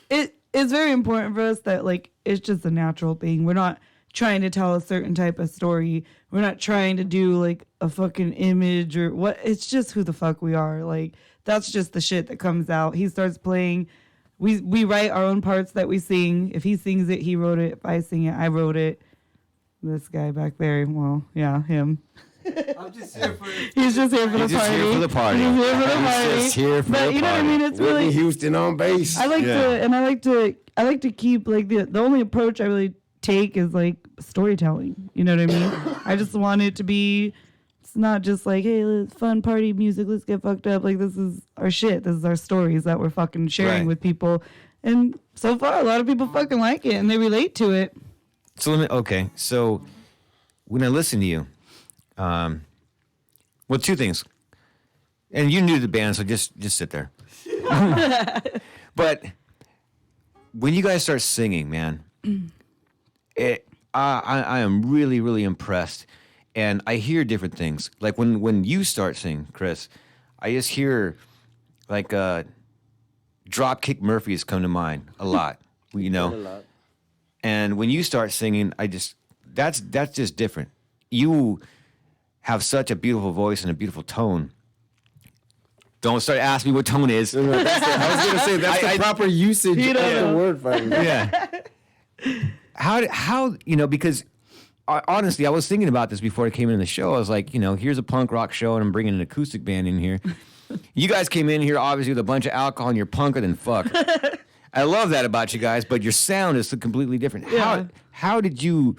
very important for us that like it's just a natural thing. We're not trying to tell a certain type of story. We're not trying to do like a fucking image or what. It's just who the fuck we are. Like that's just the shit that comes out. He starts playing. We write our own parts that we sing. If he sings it, he wrote it. If I sing it, I wrote it. This guy back there, well, yeah, him. I'm just here for it. He's just here for the He's just party. here for the party. He's here for the He's party. just here for but the you know what I party. mean? It's Whitney really. Houston on bass. I like I like to keep like the only approach I really take is like storytelling. You know what I mean? I just want it to be. It's not just like, hey, let's fun party music. Let's get fucked up. Like this is our shit. This is our stories that we're fucking sharing Right. with people. And so far, a lot of people fucking like it and they relate to it. So when I listen to you, well, two things. And you knew the band, so just sit there. But when you guys start singing, man, I am really, really impressed. And I hear different things. Like when you start singing, Chris, I just hear like Dropkick Murphys come to mind a lot, you know? And when you start singing, that's just different. You have such a beautiful voice and a beautiful tone. Don't start asking me what tone is. I was going to say, that's the proper usage of the word. Yeah. How because honestly, I was thinking about this before I came in the show. I was like, here's a punk rock show, and I'm bringing an acoustic band in here. You guys came in here obviously with a bunch of alcohol, and you're punker than fuck. I love that about you guys, but your sound is completely different. Yeah. How did you?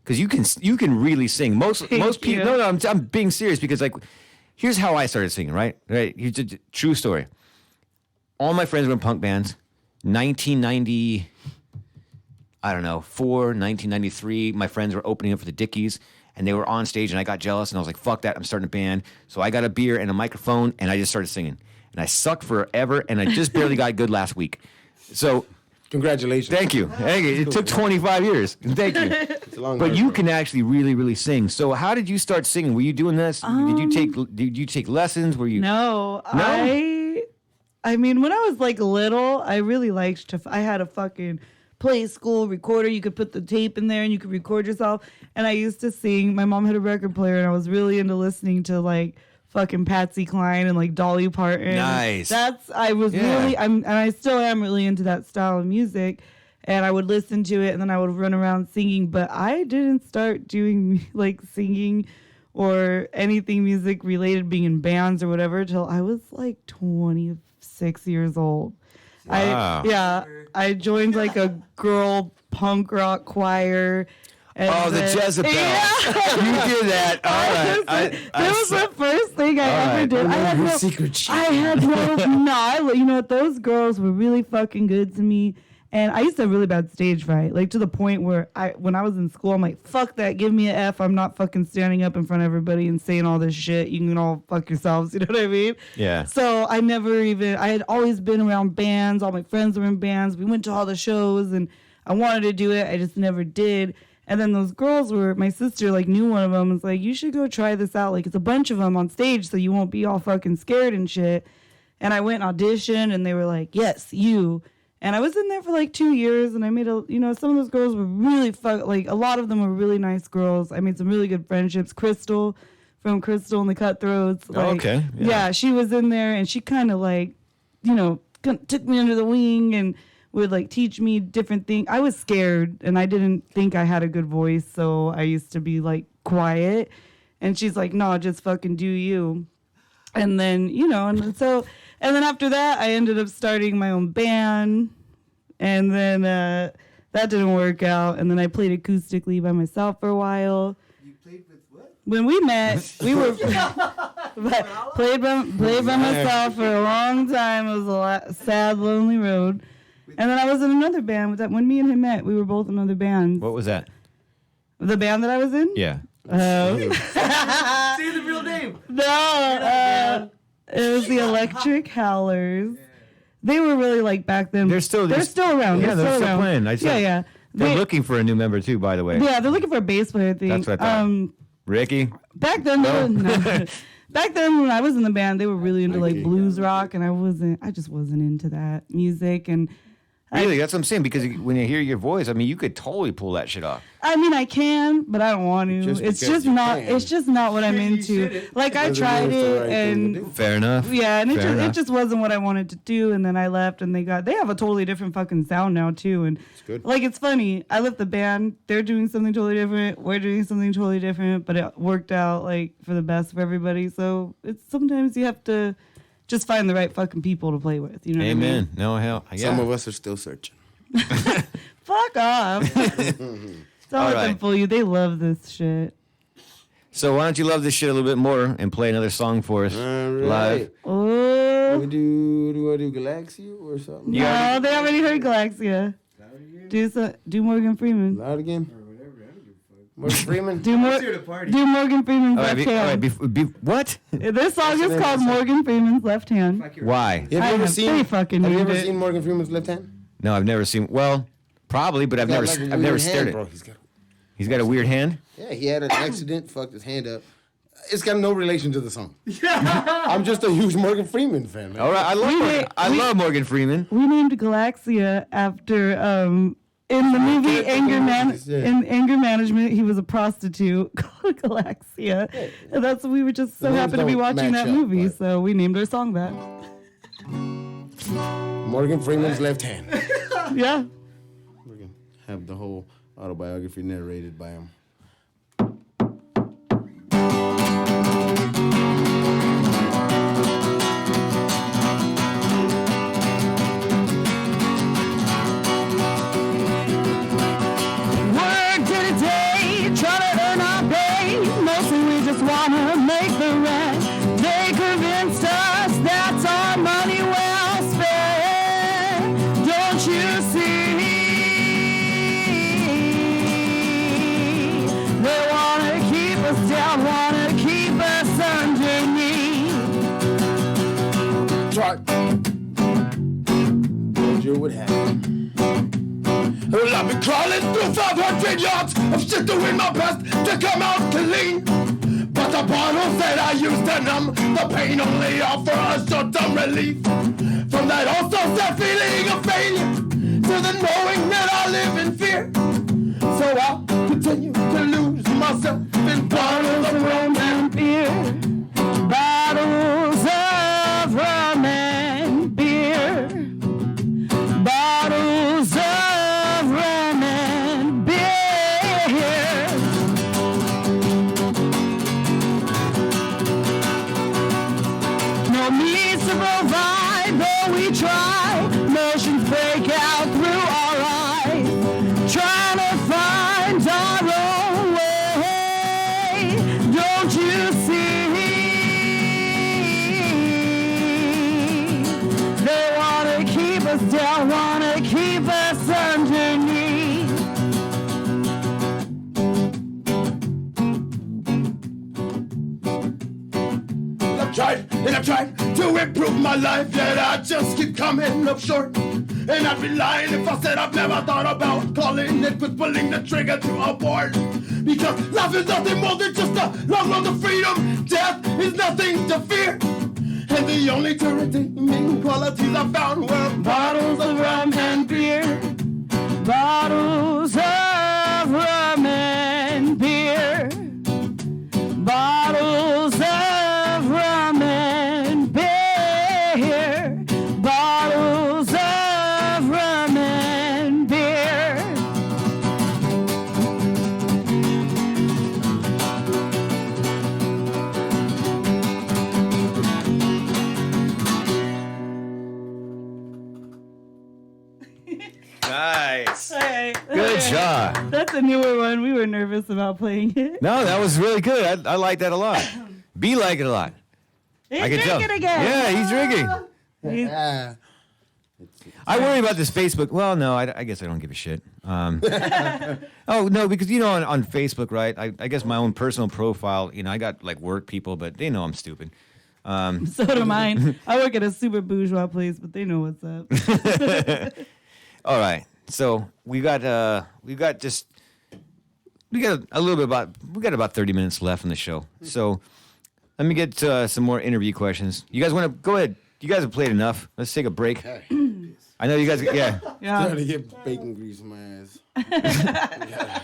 Because you can really sing. Most people. you. No, I'm being serious because like, here's how I started singing. Right. Here's a true story. All my friends were in punk bands. 1990. I don't know, 1993, my friends were opening up for the Dickies, and they were on stage, and I got jealous, and I was like, fuck that, I'm starting a band. So I got a beer and a microphone, and I just started singing. And I sucked forever, and I just barely got good last week. So Congratulations. thank you. It took 25 years. Thank you. It's a long But road, you bro. can actually really, really sing. So how did you start singing? Were you doing this? Did you take lessons? Were you? No, I mean, when I was like little, I really liked to. I had a fucking play school recorder. You could put the tape in there and you could record yourself. And I used to sing. My mom had a record player, and I was really into listening to like fucking Patsy Cline and like Dolly Parton. Nice. I was really. And I still am really into that style of music. And I would listen to it, and then I would run around singing. But I didn't start doing like singing or anything music related, being in bands or whatever, till I was like 26 years old. Wow. I joined like a girl punk rock choir. And The Jezebel. Yeah. You did that. All right. That was the first thing I ever right. did. I had no secret shit. I had no, you know what? Those girls were really fucking good to me. And I used to have really bad stage fright, like to the point where when I was in school, I'm like, fuck that, give me an F. I'm not fucking standing up in front of everybody and saying all this shit. You can all fuck yourselves, you know what I mean? Yeah. So I had always been around bands. All my friends were in bands. We went to all the shows, and I wanted to do it. I just never did. And then those girls my sister like knew one of them. Was like, you should go try this out. Like it's a bunch of them on stage, so you won't be all fucking scared and shit. And I went and auditioned, and they were like, yes, you. And I was in there for like 2 years, and I made some of those girls were really a lot of them were really nice girls. I made some really good friendships. Crystal from Crystal and the Cutthroats. Like, okay. Yeah, she was in there, and she kind of like, took me under the wing and would like teach me different things. I was scared, and I didn't think I had a good voice, so I used to be like quiet. And she's like, no, just fucking do you. And then, and then after that, I ended up starting my own band. And then that didn't work out. And then I played acoustically by myself for a while. You played with what? When we met, we were played by myself for a long time. It was a sad, lonely road. And then I was in another band. When me and him met, we were both in another band. What was that? The band that I was in? Yeah. Say the real name. No, it was the Electric Howlers. They were really like back then. They're still around. Yeah, they're still around. playing. Yeah. They're looking for a new member too, by the way. Yeah, they're looking for a bass player. I think. That's what I thought. Ricky. Back then, back then when I was in the band, they were really into like blues rock, and I just wasn't into that music. And Really, that's what I'm saying. Because when you hear your voice, I mean, you could totally pull that shit off. I mean, I can, but I don't want to. Just It's because just you not. can. It's just not what I'm into. Like I Doesn't tried mean it's the it, right thing to and do. Fair enough. yeah, and Fair it enough. just wasn't what I wanted to do. And then I left, and they have a totally different fucking sound now too. And good. like it's funny. I left the band. They're doing something totally different. We're doing something totally different. But it worked out like for the best for everybody. So it's sometimes you have to just find the right fucking people to play with. You know what I mean? Amen. No hell. Yeah. Some of us are still searching. Fuck off. Don't let them right. fool you. They love this shit. So why don't you love this shit a little bit more and play another song for us All live? right. Oh. Do I do Galaxy or something? No, they already heard Galaxia. Do Morgan Freeman. Loud again. Morgan Freeman. Do Morgan Freeman's All right, left hand. what? This song is called Morgan Freeman's Left Hand. Why? Have you I ever have seen? pretty fucking Have you named ever it. seen Morgan Freeman's left hand? No, I've never seen. Well, probably, but I've never stared at bro. it. He's got a weird hand. Yeah, he had an accident, fucked his hand up. It's got no relation to the song. I'm just a huge Morgan Freeman fan, man. All right, I love Morgan Freeman. We named Galaxia after in the movie Anger Management, he was a prostitute called Galaxia. And that's we were just so names happy to be don't watching match that up, movie, but- so we named our song that. Morgan Freeman's left hand. Yeah. We're gonna have the whole autobiography narrated by him. Work day to day, trying to earn our pay. Mostly we just wanna make the rent. They convinced us that's our money well spent. Don't you see? They wanna keep us down, wanna keep us underneath. Try. Told you it would happen. Well, I've been crawling through 500 yards of shit to win my best to come out clean. But the bottles that I used to numb the pain only offer a short-term relief. From that also sad feeling of failure to the knowing that I live in fear. So I'll continue to lose myself in bottles of rum and beer. Bottles of rum and beer. Bottles of rum and beer. No means to provide, though we try. Motions break out through our eyes. Trying to find our own way. Don't you see? They wanna keep us down, wanna keep us underneath. I've tried to improve my life, yet I just keep coming up short. And I'd be lying if I said I've never thought about calling it quits, pulling the trigger to abort. Because life is nothing more than just a long road to freedom. Death is nothing to fear. And the only two redeeming qualities I found were bottles of rum and beer. Bottles of rum and beer. Bottles of rum and beer. Bottles of rum and beer. Nice. Hey, Good job. That's a newer one. We were nervous about playing it. No, that was really good. I like that a lot. B like it a lot. He's I can tell. drinking again. Yeah, he's drinking. He's- Ah, I worry about this Facebook. Well, no, I guess I don't give a shit. Oh no, because on Facebook, right? I guess my own personal profile. I got like work people, but they know I'm stupid. So do mine. I work at a super bourgeois place, but they know what's up. All right, so we got a little bit about 30 minutes left in the show. So let me get some more interview questions. You guys want to go ahead? You guys have played enough. Let's take a break. I know you guys. Yeah. Trying to get bacon grease in my ass. Yeah.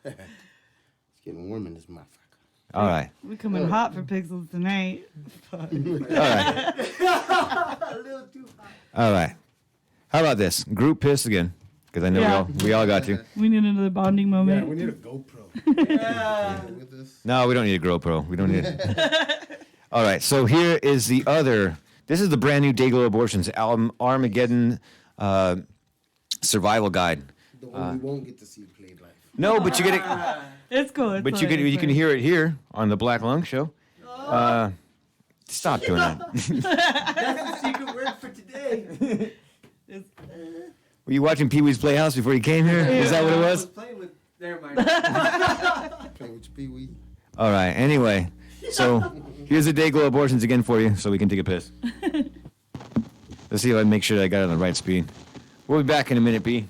It's getting warm in this motherfucker. All right. We're coming hot for Pixels tonight. All right. A little too hot. All right. How about this? Group piss again, because I know we all got to. We need another bonding moment. Yeah, we need a GoPro. Yeah. With this. No, we don't need a GoPro. We don't need it. All right. So here is the other. This is the brand new Dayglow Abortions album, Armageddon Survival Guide. The one we won't get to see played live. No, but you get it. It's cool. But you can hear it here on the Black Lung Show. Stop doing that. That's the secret word for today. Were you watching Pee Wee's Playhouse before you came here? Is that what it was? Playing with. Never mind. Playing with your Pee-wee. All right. Anyway, so here's the Dayglow Abortions again for you, so we can take a piss. Let's see if I make sure that I got it on the right speed. We'll be back in a minute, B.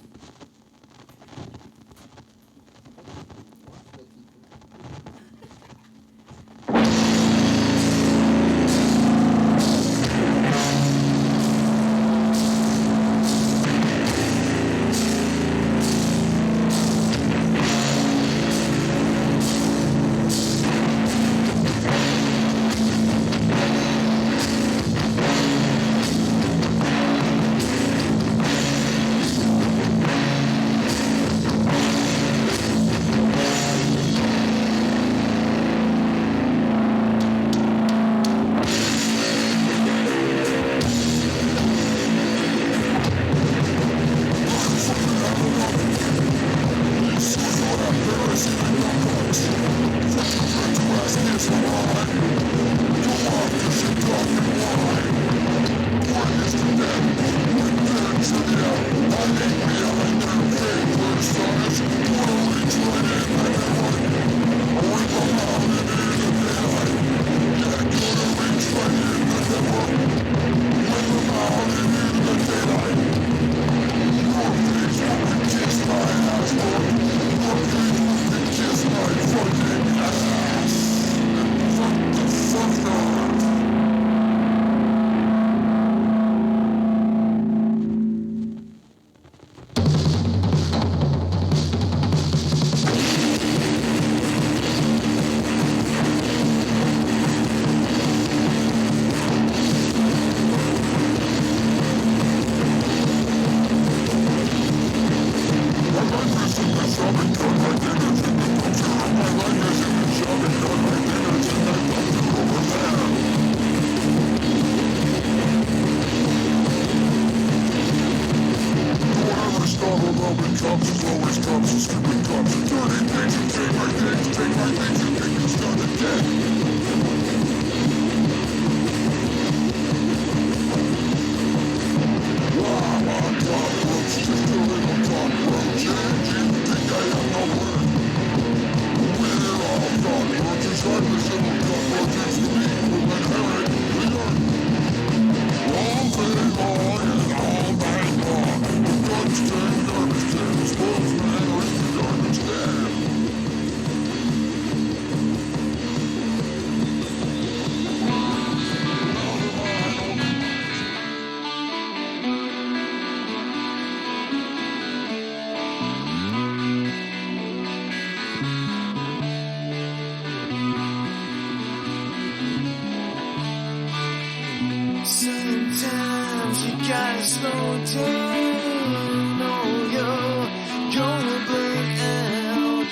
Sometimes you gotta slow down. Oh, you're gonna burn out.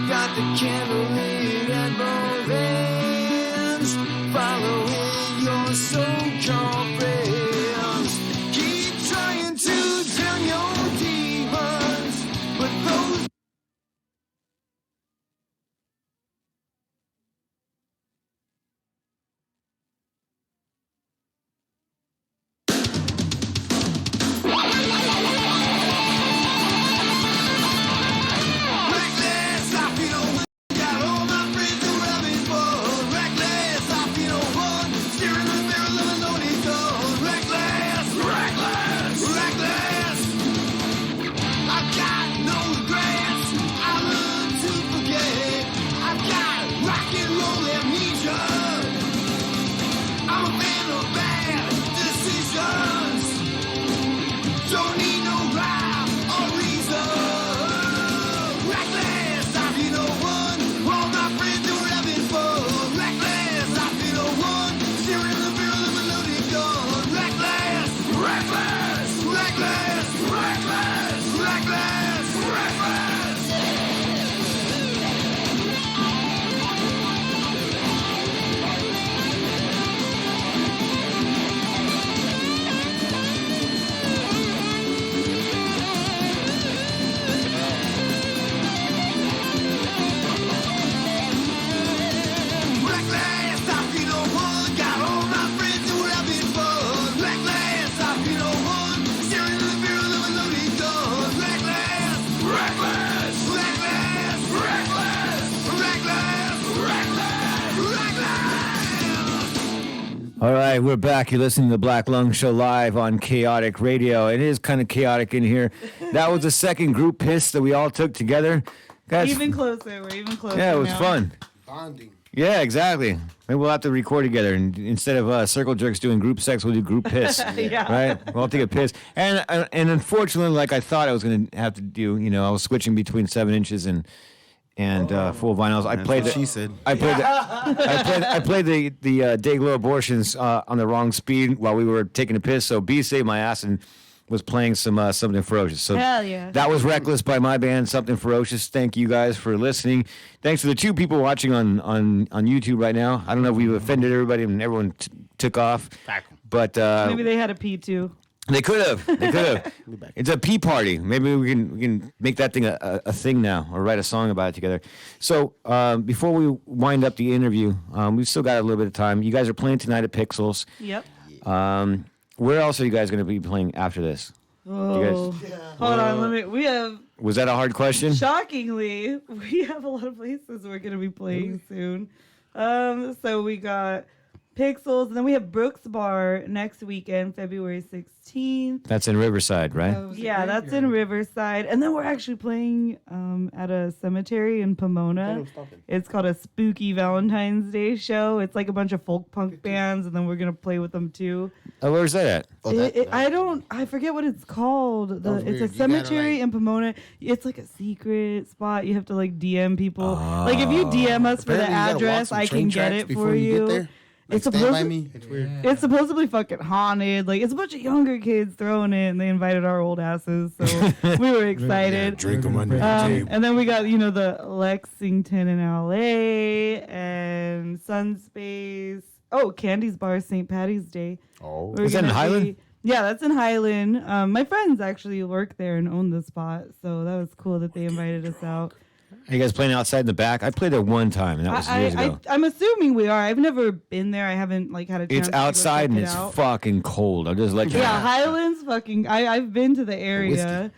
Got the candle lit at both ends. Following your so-called friends. Keep trying to drown your demons, but those All right, we're back. You're listening to the Black Lung Show live on Kaotic Radio. It is kind of chaotic in here. That was the second group piss that we all took together. Guys, Even closer. We're even closer. yeah, it was now. fun. Bonding. Yeah, exactly. Maybe we'll have to record together, and instead of Circle Jerks doing group sex, we'll do group piss. Yeah. Right? We'll take a piss. And unfortunately, like I thought I was going to have to do, I was switching between 7 inches and full vinyls. I played what she said. I played the Dayglow Abortions on the wrong speed while we were taking a piss. So B saved my ass and was playing something ferocious. So Hell yeah. that was Reckless by my band, Something Ferocious. Thank you guys for listening. Thanks to the 2 people watching on YouTube right now. I don't know if we've offended everybody and everyone took off, but Maybe they had a pee too. they could have. It's a pee party. Maybe we can make that thing a thing now, or write a song about it together. So before we wind up the interview, we've still got a little bit of time. You guys are playing tonight at Pixels. Yep. Where else are you guys going to be playing after this? Oh, hold on. We have Was that a hard question? shockingly, we have a lot of places we're gonna be playing soon. So we got Pixels, and then we have Brooks Bar next weekend, February 16th. That's in Riverside, right? Yeah, that's in Riverside. And then we're actually playing at a cemetery in Pomona. It's called a Spooky Valentine's Day show. It's like a bunch of folk punk bands, and then we're going to play with them too. Where's that at? I forget what it's called. Sounds It's a weird. You gotta, cemetery in Pomona. It's like a secret spot. You have to like DM people. Like if you DM us for the Apparently you gotta walk address, some I train can get tracks it before for you you. get there. It's Like, Stand By supposed Me. It's weird. It's supposedly fucking haunted. Like it's a bunch of younger kids throwing it, and they invited our old asses, so we were excited. Drink them under the table. And then we got the Lexington in LA and Sunspace. Oh, Candy's Bar, St. Patty's Day. Oh. We're Is that in gonna Highland? Yeah, that's in Highland. My friends actually work there and own the spot, so that was cool that they invited us out. Are you guys playing outside in the back? I played there one time, and that was years ago. I'm assuming we are. I've never been there. I haven't had a chance. It's to go outside check and it it's out. fucking cold. I'll just let you Yeah, know. Highlands fucking. I've been to the area.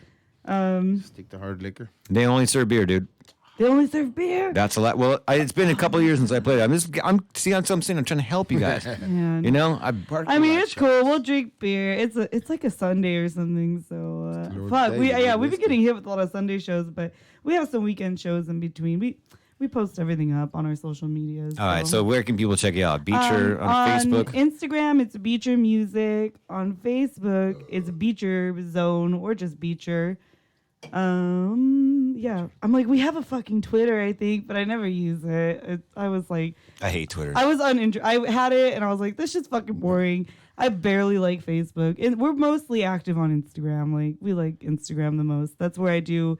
Stick to hard liquor. They only serve beer, dude. They only serve beer. That's a lot. Well, it's been a couple of years since I played. I'm trying to help you guys. Man. You know, I mean, it's cool. We'll drink beer. It's like a Sunday or something. So fuck. We've been getting hit with a lot of Sunday shows, but we have some weekend shows in between. We post everything up on our social medias. All right. So where can people check you out? Beecher on Facebook. Instagram, it's Beecher Music. On Facebook, it's Beecher Zone or just Beecher. Yeah. I'm like, we have a fucking Twitter, I think, but I never use it. I was like, I hate Twitter. I was I had it and I was like, this shit's fucking boring. I barely like Facebook. And we're mostly active on Instagram. Like, we like Instagram the most. That's where I do,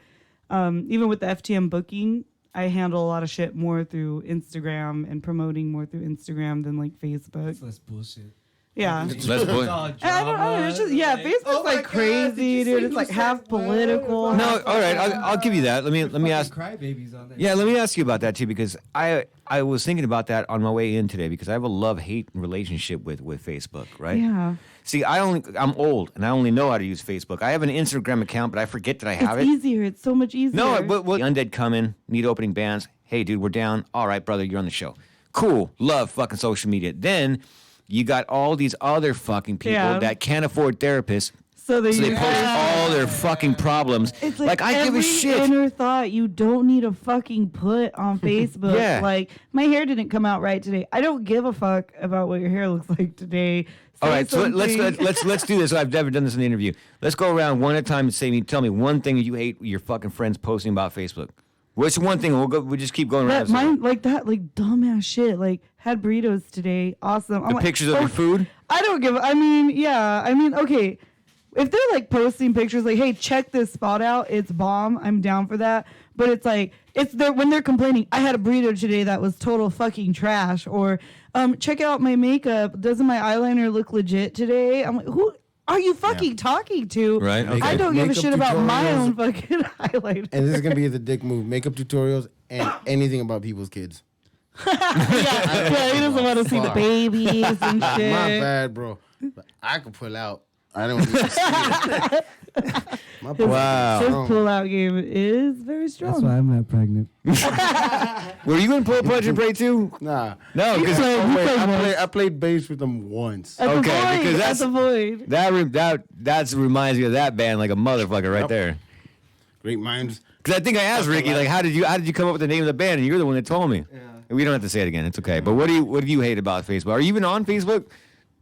even with the FTM booking, I handle a lot of shit more through Instagram and promoting more through Instagram than like Facebook. That's less bullshit. Yeah. Let's play. I don't know. It's just, Facebook's like crazy, dude. It's like half political. No, all right. I'll give you that. Let me ask. Crybabies on that. Yeah, let me ask you about that too, because I was thinking about that on my way in today, because I have a love-hate relationship with Facebook, right? Yeah. See, I'm old and I only know how to use Facebook. I have an Instagram account, but I forget that I have It's it. easier. It's so much easier. No, but Undead come in, need opening bands. Hey, dude, we're down. All right, brother, you're on the show. Cool. Love fucking social media. Then you got all these other fucking people Yeah. that can't afford therapists. So they Post all their fucking problems. It's like I give every a shit. inner thought you don't need to fucking put on Facebook. Yeah. Like, my hair didn't come out right today. I don't give a fuck about what your hair looks like today. All Say right, so let's something. let's do this. I've never done this in the interview. Let's go around one at a time and tell me one thing you hate your fucking friends posting about Facebook. What's one thing? We'll just keep going around. That mine like that like dumbass shit. Like, had burritos today. Awesome. I'm The like, pictures of your food. I don't give. I mean, okay. If they're like posting pictures like, hey, check this spot out, it's bomb. I'm down for that. But it's like, when they're complaining, I had a burrito today that was total fucking trash. Or, check out my makeup. Doesn't my eyeliner look legit today? I'm like, who are you fucking talking to? Right, okay. I don't give a Makeup shit about my tutorials. own fucking eyeliner. And this is gonna be the dick move: makeup tutorials and anything about people's kids. yeah, he doesn't want to see the Fuck. babies and shit. My bad, bro. But I could pull out I don't need to see it. My His, boy Wow. his strong. pull-out game is very That's strong. why I'm not pregnant. Were you in Pull Punch and Pray too? Nah. No, because I played bass with them once. At the Okay, void, because at that's- the void. that reminds me of that band like a motherfucker right Yep. there. Great minds. Because I think I asked Ricky like, how did you come up with the name of the band? And you're the one that told me. Yeah. We don't have to say it again. It's okay. But what do you hate about Facebook? Are you even on Facebook?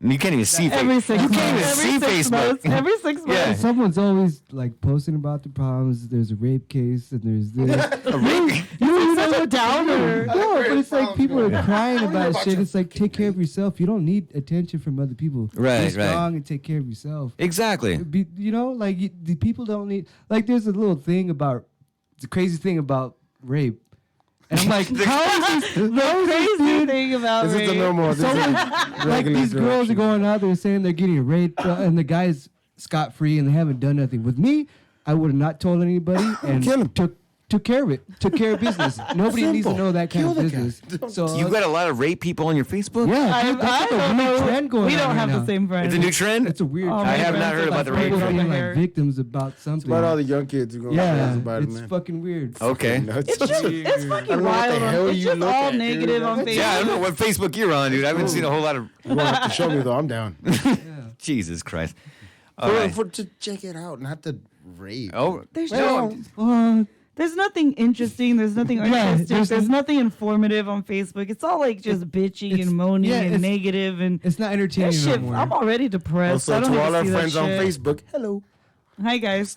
You can't even see Every Facebook. 6 You months. can't even Every see 6 Facebook. months. Every 6 months. Yeah. Someone's always like posting about the problems. There's a rape case and there's this. A rape? You're such a downer. No, but it's like people are crying about about shit. your It's like take care of yourself. You don't need attention from other people. Right, Be right. strong and take care of yourself. Exactly. Like the people don't need. Like there's a little thing about the crazy thing about rape, and I'm like, how is this? The crazy thing about This is the rape. normal. This is Like regular these girls are direction. going out there saying they're getting raped, and the guy's scot free, and they haven't done nothing. With me, I would have not told anybody and Kill him. took care of it. Took care of business. Nobody needs to Simple. know that kind Kill of the guy. business. So You got a lot of rape people on your Facebook? yeah, dude, that's like a don't weird know. trend going We on don't right have now. the same friends. It's a new trend? It's a weird. Oh, trend. I have my not friends heard are about the like rape People fucking thing. being hair. like victims about something. About all the young kids who go yeah, about it, it's man. fucking weird. Okay. Nuts. It's just, it's fucking don't know what the wild. hell It's you just look all at, dude. negative on Facebook. Yeah, I don't know what Facebook you're on, dude. I haven't seen a whole lot of. You won't have to show me though. I'm down. Jesus Christ. All right. To check it out, not the rape. Oh, There's no. There's nothing interesting. There's nothing artistic. there's There's nothing informative on Facebook. It's all like just bitching and moaning and it's- negative and It's not that entertaining shit. no more. I'm already depressed. I Also, don't to need all to our see that friends on shit. Facebook, hello. Hi guys.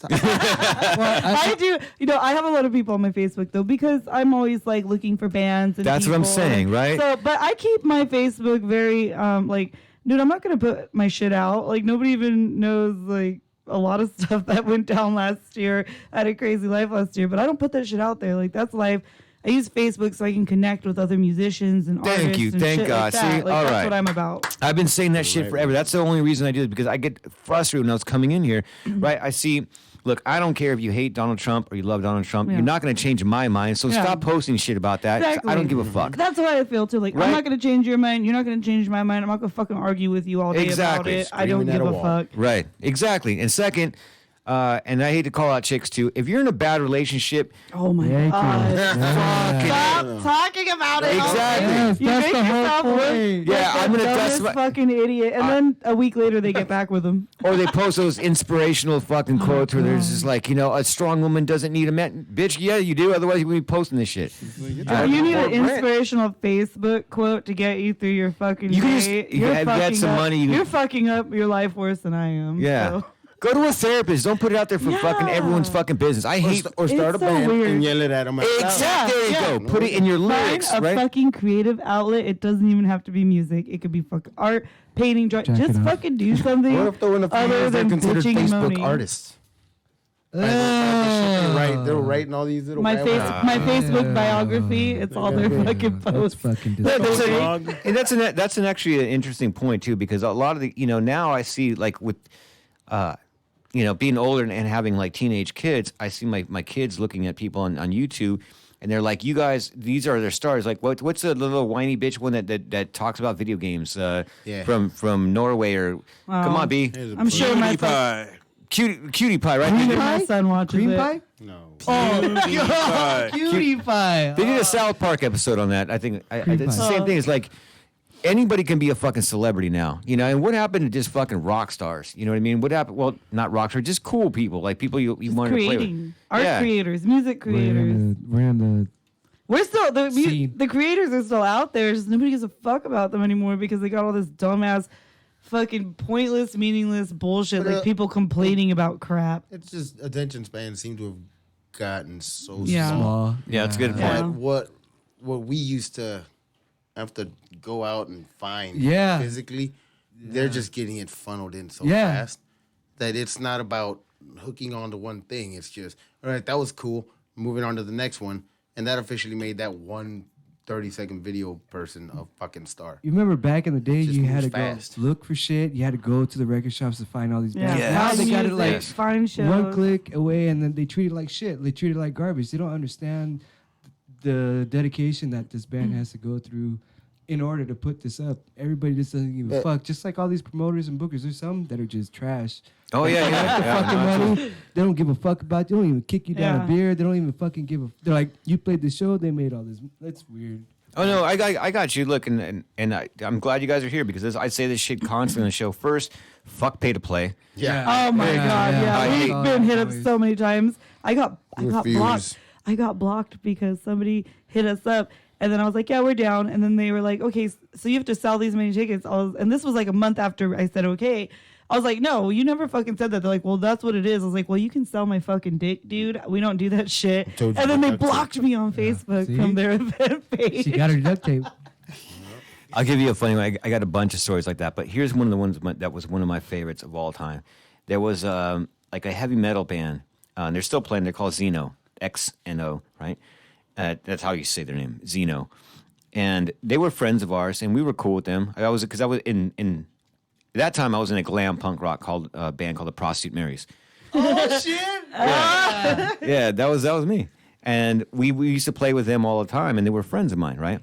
Well, I do. I have a lot of people on my Facebook though because I'm always like looking for bands. And That's what I'm people. saying, right? So, but I keep my Facebook very like, dude. I'm not gonna put my shit out. Like nobody even knows like a lot of stuff that went down last year. I had a crazy life last year, but I don't put that shit out there. Like that's life. I use Facebook so I can connect with other musicians and Thank artists. you. And Thank shit God. Like that. See, like, all that's right. what I'm about. I've been saying that shit forever. That's the only reason I do it because I get frustrated when I was coming in here. Right? I see. Look, I don't care if you hate Donald Trump or you love Donald Trump. Yeah. You're not going to change my mind. So Yeah. stop posting shit about that. Exactly. I don't give a fuck. That's what I feel too. Like Right? I'm not gonna change your mind. You're not gonna change my mind. I'm not gonna fucking argue with you all day Exactly. about it. I don't Screaming at give a a wall. fuck. Right. Exactly. And second, and I hate to call out chicks too. If you're in a bad relationship, Oh my Thank you. god. Yeah. Stop talking about it. Exactly. Yes, You that's make the whole yourself look point. Yeah, like I'm the gonna dust dumbest my- fucking idiot, and then a week later they get back with him. or they post those inspirational fucking quotes where there's just like, a strong woman doesn't need a man. Bitch, yeah, you do. Otherwise, you wouldn't be posting this shit. You need an inspirational Facebook quote to get you through your fucking You can just- day. you have- you had some money, you can- You're fucking up your life worse than I am. Yeah. so. Go to a therapist. Don't put it out there for fucking Yeah. everyone's fucking business. I hate. Or start It's a so band weird. and yell it at them. Exactly. There you Yeah. go. Put it in your Find lyrics, a right? fucking creative outlet. It doesn't even have to be music. It could be fucking art, painting, drawing. Jack Just it off. fucking do something What if though in a few other years they're than considered bitching and Facebook moaning. artists? They were writing all these little My rap- my Facebook biography. It's all their fucking That's posts. fucking Yeah, disgusting. and that's actually an interesting point too, because a lot of the now I see like with being older and having like teenage kids, I see my kids looking at people on YouTube and they're like, you guys, these are their stars. Like what's the little whiny bitch one that talks about video games from Norway or come on B I'm sure my son, Pie. cutie pie, right? my son watches Cream it. pie? No. Cutie pie. They did a South Park episode on that. I think Cream it's the pie. same thing. It's like anybody can be a fucking celebrity now, And what happened to just fucking rock stars? You know what I mean? What happened? Well, not rock stars, just cool people, like people you wanted to play with. Creating art Yeah. creators, music We're creators. in We're still Scene. the creators are still out there. Just nobody gives a fuck about them anymore because they got all this dumbass, fucking pointless, meaningless bullshit. But, Like people complaining about crap. It's just attention spans seem to have gotten so Yeah. small. small. Yeah, it's a good point. Yeah. And what we used to have to go out and find Yeah. physically, they're just getting it funneled in so Yeah. fast that it's not about hooking on to one thing. It's just, all right, that was cool. Moving on to the next one. And that officially made that one 30-second video person a fucking star. You remember back in the day, Just you had to moves fast. go look for shit. You had to go to the record shops to find all these bands. Yeah, Now find they got it music, like find shows. one click away, and then they treat it like shit. They treat it like garbage. They don't understand the dedication that this band has to go through in order to put this up. Everybody just doesn't give a fuck. Just like all these promoters and bookers, there's some that are just trash. Oh yeah, They yeah. like the yeah, fucking no, money. They don't give a fuck about you. They don't even kick you down Yeah. a beer. They don't even fucking give a. They're like, you played the show. They made all this. That's weird. Oh no, I got you. Look, and I'm glad you guys are here because I say this shit constantly on the show. First, fuck pay to play. Oh my god, yeah. I We've hate- been hit up always. so many times. I got Refuse. blocked. I got blocked because somebody hit us up. And then I was like, yeah, we're down. And then they were like, okay, so you have to sell these many tickets. And this was like a month after I said, okay. I was like, no, you never fucking said that. They're like, well, that's what it is. I was like, well, you can sell my fucking dick, dude. We don't do that shit. Told you And then they about that, blocked me on Facebook See? from their event page. She got her duct tape. I'll give you a funny one. I got a bunch of stories like that, but here's one of the ones that was one of my favorites of all time. There was like a heavy metal band, and they're still playing. They're called Xeno, X-N-O, right? That's how you say their name, Xeno. And they were friends of ours, and we were cool with them. I was in at that time I was in a glam punk rock band called the Prostitute Marys. Oh shit! Yeah, that was me. And we used to play with them all the time, and they were friends of mine, right?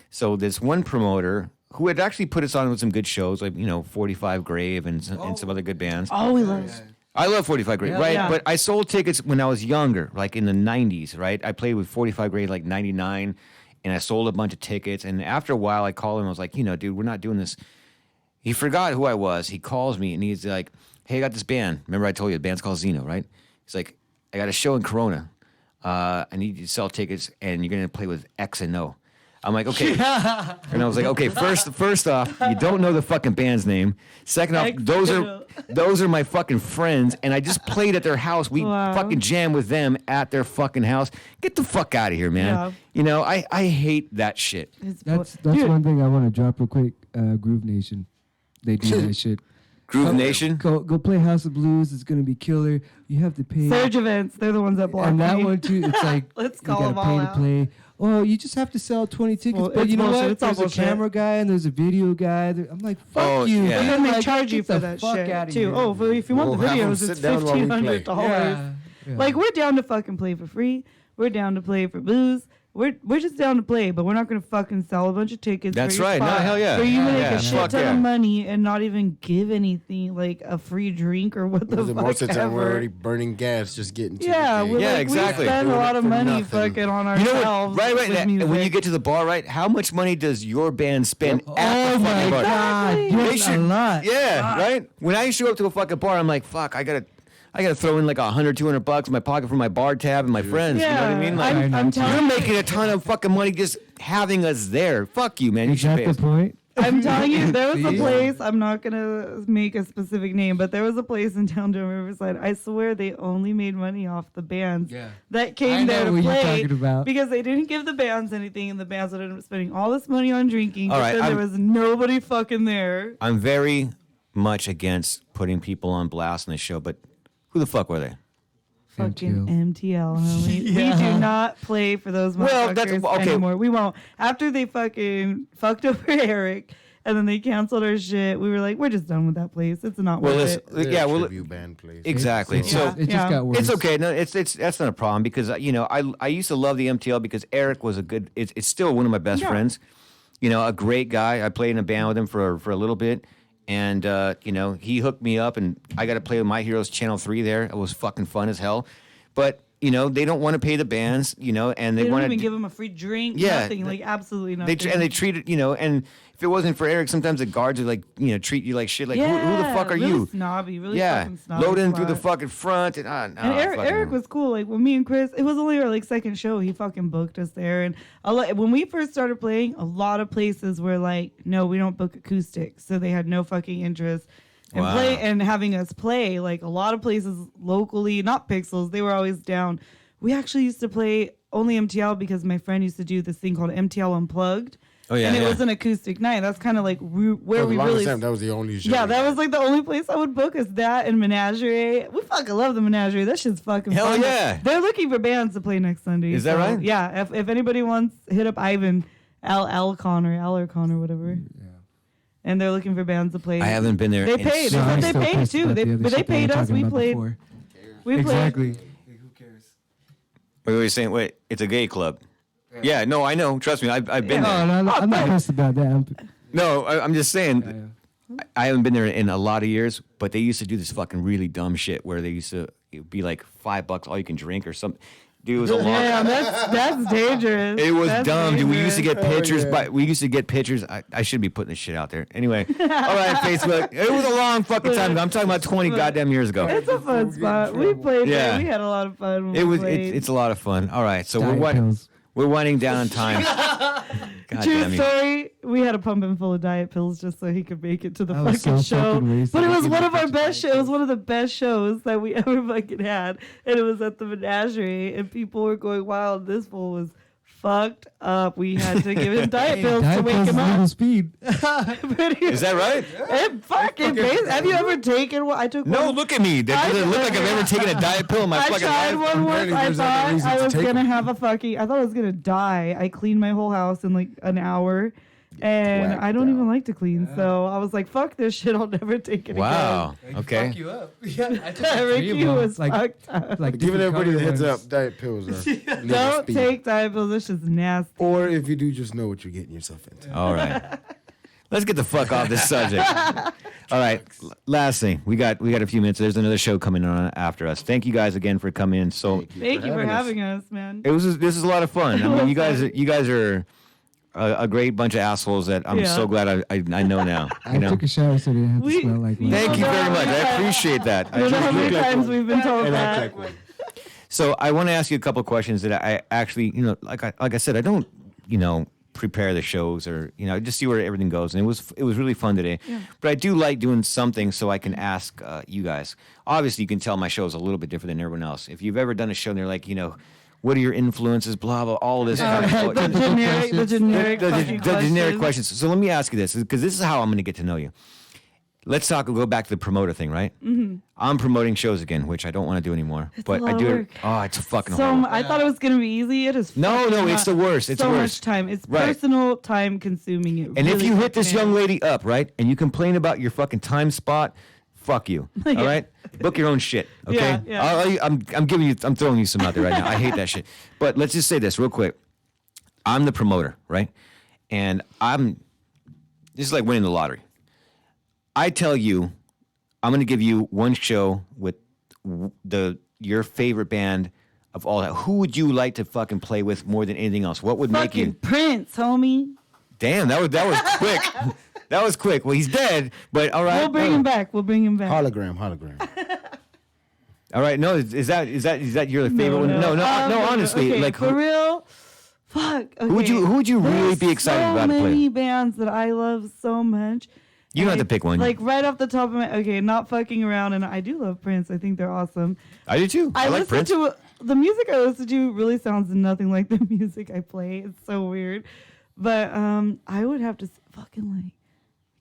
So this one promoter who had actually put us on with some good shows, like 45 Grave and some other good bands. Oh, we love I love 45 Grade, right? Yeah. But I sold tickets when I was younger, like in the 90s, right? I played with 45 Grade like 99, and I sold a bunch of tickets. And after a while, I called him. I was like, dude, we're not doing this. He forgot who I was. He calls me, and he's like, hey, I got this band. Remember I told you the band's called Xeno, right? He's like, I got a show in Corona. I need you to sell tickets, and you're going to play with X and O. I'm like, okay. And I was like, okay, first off, you don't know the fucking band's name. Second off, those are my fucking friends, and I just played at their house. We Wow. fucking jammed with them at their fucking house. Get the fuck out of here, man. Yeah. I hate that shit. That's Dude. one thing I want to drop real quick. Groove Nation, they do that shit. Groove Nation? Go play House of Blues. It's gonna be killer. You have to pay. Surge events. They're the ones that block And that me. one too. It's like Let's you call gotta them pay all to out. play. Oh, you just have to sell 20 tickets. Well, but it's you know bullshit. what? It's all There's a bullshit. camera guy and there's a video guy. I'm like, fuck Oh, you. yeah. And then they Like, charge you get for the that fuck shit outta too. here. Oh, but if you want We'll the have 'em videos, sit it's down while we play. $1,500. Yeah. Like we're down to fucking play for free. We're down to play for booze. We're just down to play, but we're not gonna fucking sell a bunch of tickets. That's for your right. No, spot hell yeah. For you to make Yeah, a shit fuck ton yeah. of money and not even give anything like a free drink or what the fuck Most of the time, we're ever. already burning gas just getting to Yeah, the we're gig. Yeah, like, exactly. we spend a Doing lot it of for money nothing. fucking on You know ourselves. what? Right. with And when you music. get to the bar, right? How much money does your band spend at Oh the my fucking bar? god, Exactly. They yes, should- a lot. Yeah, right. When I show up to a fucking bar, I'm like, fuck, I gotta throw in like $100, $200 in my pocket for my bar tab and my friends. Yeah, You know what I mean? Like, I'm telling you're you. making a ton of fucking money just having us there. Fuck you, man. You Is should that pay the us. point? I'm telling you, there was a See? place, I'm not going to make a specific name, but there was a place in downtown Riverside. I swear they only made money off the bands Yeah. that I came know there to what you're play talking about. because they didn't give the bands anything, and the bands ended up spending all this money on drinking, All but right, then there I'm- was nobody fucking there. I'm very much against putting people on blast on this show, but who the fuck were they? Fucking MTL, homie. Yeah. We do not play for those Well, motherfuckers that's- okay. anymore. We won't. After they fucking fucked over Eric and then they canceled our shit, we were like, we're just done with that place. It's not Well, worth listen, it. yeah, well, Tribute band plays. exactly. It's- So Yeah. it just got worse. it's okay. No, it's that's not a problem because I used to love the MTL because Eric was a good. It's still one of my best Yeah. friends. A great guy. I played in a band with him for a little bit, and he hooked me up, and I got to play with My Heroes Channel 3 there. It was fucking fun as hell, but they don't want to pay the bands, and They don't want even to give them a free drink. Yeah, Nothing. Like absolutely nothing. they treat it, and if it wasn't for Eric, sometimes the guards would like treat you like shit. Like who the fuck are really you? Snobby, really Yeah, fucking snobby. load in through the slut. fucking front, and And Eric was cool. Like when me and Chris, it was only our like second show. He fucking booked us there, and when we first started playing, a lot of places were like, "No, we don't book acoustics," so they had no fucking interest in Wow. play and having us play. Like a lot of places locally, not Pixels, they were always down. We actually used to play only MTL because my friend used to do this thing called MTL Unplugged. Oh, yeah, and it yeah. was an acoustic night. That's kind of like where For we the longest really. time, that was the only show. Yeah, we that had. was like the only place I would book is that and Menagerie. We fucking love the Menagerie. That shit's fucking Hell fun. yeah. They're looking for bands to play next Sunday. Is that so, right? Yeah. If anybody wants, hit up Ivan, Alcon or whatever. And they're looking for bands to play. I haven't been there. They in paid. so- No, I'm They still paid pissed too. about They- the other but they shit that we paid were us. talking We about played. before. We played. Exactly. Wait, you're saying, wait, it's a gay club. Yeah, no, I know. Trust me, I've been No, there. no, I'm not pissed about that. No, I'm just saying. Yeah. I haven't been there in a lot of years, but they used to do this fucking really dumb shit where they used to it'd be like $5 all you can drink or something. Dude, it was a long. Damn, that's dangerous. It was That's dumb, dude. We used to dangerous. get pictures, yeah. but we used to get pictures. I should be putting this shit out there. Anyway, all right, Facebook. It was a long fucking time ago. I'm talking about 20 goddamn years ago. It's a fun spot. We played Yeah. there. We had a lot of fun. When It we was. played. It's a lot of fun. All right, so Diet pills. we're winding down on time. God True damn you. story. We had to pump him full of diet pills just so he could make it to the I was fucking so show. fucking wasted. But it I was couldn't one of our catch a best. diet It was one of the best shows that we ever fucking had, and it was at the Menagerie, and people were going wild. This fool was fucked up. We had to give him diet pills to Diet wake pills him is legal up. speed. Is that right? It fucking have you ever taken one? I took No, one. look at me. That doesn't look like I've ever taken a diet pill in my I fucking tried life. one once. Apparently I there's other thought reasons I to was take gonna them. have a fucking. I thought I was gonna die. I cleaned my whole house in like an hour, and whacked I don't even out. like to clean. So I was like, "Fuck this shit. I'll never take it Wow. Okay. Fuck you up. Yeah, I took again." three of Ricky them. was like, fucked up. like Giving different everybody the color heads ones. up, diet pills are legal Don't speed. take diet pills. It's just nasty. Or if you do, just know what you're getting yourself into. All right. Let's get the fuck off this subject. All right. Last thing. We got a few minutes. There's another show coming on after us. Thank you guys again for coming in. So Thank you for having us, man. this is a lot of fun. I mean, you guys are a great bunch of assholes that I'm Yeah. so glad I know now. I You know. took a shower so I didn't have to We- smell like one. Thank you very much. I appreciate that. I don't know how many look like times one. we've been told And that. act like one. So I want to ask you a couple of questions that I actually, like I said, I don't, prepare the shows or just see where everything goes, and it was really fun today. Yeah. But I do like doing something so I can ask you guys. Obviously, you can tell my show is a little bit different than everyone else. If you've ever done a show and they're like, what are your influences, blah blah, all this kind of stuff. The generic fucking The generic questions. questions. So let me ask you this, because this is how I'm going to get to know you. Let's go back to the promoter thing, right? Mm-hmm. I'm promoting shows again, which I don't want to do anymore. But a lot I of do work. it. Oh, it's fucking So hard. I thought it was gonna be easy. It is. No, fucking it's not. the worst. It's so worse. much time. It's Right. personal time consuming. It And if really you hit this fucking young is. lady up, right, and you complain about your fucking time spot, fuck you. All right, book your own shit. Okay, Yeah. I'm throwing you some out there right now. I hate that shit. But let's just say this real quick. I'm the promoter, right, and this is like winning the lottery. I tell you, I'm going to give you one show with your favorite band of all that. Who would you like to fucking play with more than anything else? What would make Fucking you? Prince, homie. Damn, that was quick. That was quick. Well, he's dead, but all right. We'll bring him back. We'll bring him back. Hologram. All right. No, is that your favorite one? No, honestly, okay, like for real. Fuck. Okay. who would you really There's be excited so about to play? many bands that I love so much. You don't And have to pick one. Like right off the top of my not fucking around, and I do love Prince. I think they're awesome. I do too. I like listen Prince. to the music I listen to really sounds nothing like the music I play. It's so weird. But I would have to fucking like,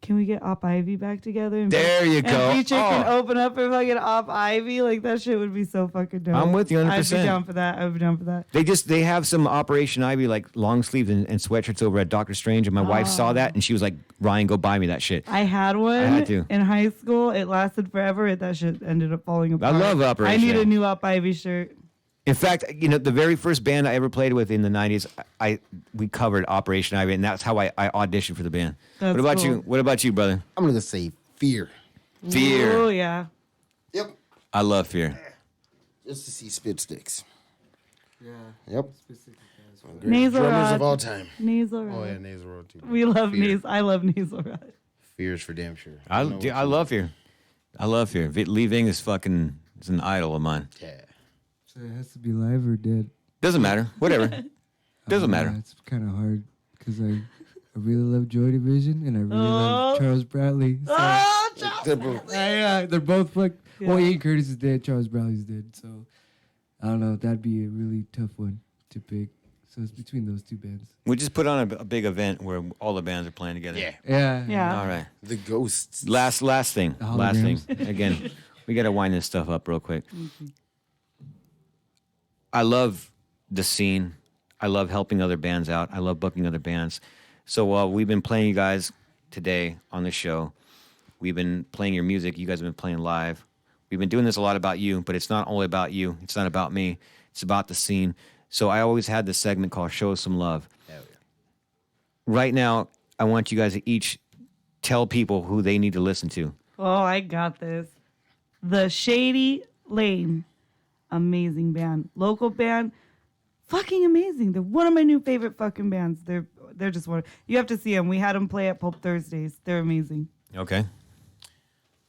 can we get Op Ivy back together? And There you and go. Beechers can Oh. open up for fucking Op Ivy. Like that shit would be so fucking dope. I'm with you 100%. I'd be down for that. I would be down for that. They have some Operation Ivy like long sleeves and sweatshirts over at Doctor Strange, and my wife saw that and she was like, "Ryan, go buy me that shit." I had one had to. in high school. It lasted forever. That shit ended up falling apart. love Operation I need Ivy. a new Op Ivy shirt. In fact, the very first band I ever played with in the '90s, we covered Operation Ivy, and that's how I auditioned for the band. That's what about cool. you? What about you, brother? I'm gonna say Fear. Fear. Oh yeah. Yep. I love Fear. Just to see Spit Sticks. Yeah. Yep. Great Nasal drummers Rod. of all time. Nasal Rod. Oh yeah, Nasal Road too. We love Fear. Nasal. I love Nasal Rod. Fear's for damn sure. I know what you love Fear. I love Fear. Lee Ving is an idol of mine. Yeah. So it has to be live or dead. Doesn't matter. Whatever. Doesn't matter. It's kind of hard because I really love Joy Division and I really love Charles Bradley. So yeah, they're both like. Well, Ian Curtis is dead. Charles Bradley's dead. So I don't know. That'd be a really tough one to pick. So it's between those two bands. We just put on a big event where all the bands are playing together. Yeah. Yeah. Yeah. All right. The Ghosts. Last thing. The Last thing. holograms. Again, we got to wind this stuff up real quick. I love the scene. I love helping other bands out. I love booking other bands. So we've been playing you guys today on the show. We've been playing your music. You guys have been playing live. We've been doing this a lot about you, but it's not only about you. It's not about me. It's about the scene. So I always had this segment called Show Us Some Love. Right now, I want you guys to each tell people who they need to listen to. Oh, I got this. The Shady Lane. Amazing band. Local band. Fucking amazing. They're one of my new favorite fucking bands. They're just one. You have to see them. We had them play at Pulp Thursdays. They're amazing. Okay.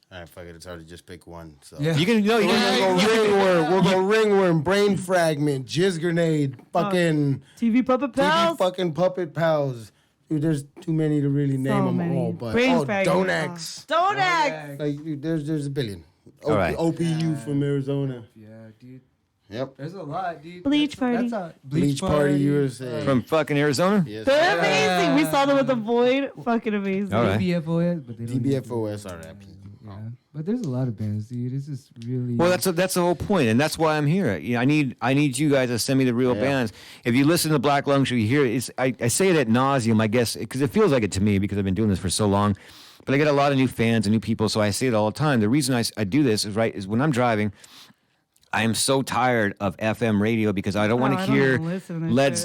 All right, fuck it. It's hard to just pick one. So. Yeah. You can We're gonna go ringworm, brain fragment, jizz grenade, fucking TV Puppet Pals. TV fucking puppet pals. Dude, there's too many to really name them many. all. But Brain fragment. Donax. Donax. Like dude, there's a billion. All right. OPU from Arizona. Yeah, dude. Yep. There's a lot, dude. Bleach Party. Bleach Party USA. from fucking Arizona? Yes. They're amazing. We saw them with the Void. Fucking amazing. All right. DBFOS, but they don't DBFOS are that. Yeah, but there's a lot of bands, dude. This is really. Well, that's the whole point, and that's why I'm here. You know, I need you guys to send me the real bands. If you listen to the Black Lung Show, you hear it. I say it ad nauseum, I guess, because it feels like it to me because I've been doing this for so long. But I get a lot of new fans and new people, so I say it all the time. The reason I do this is when I'm driving, I am so tired of FM radio because I don't want to hear Led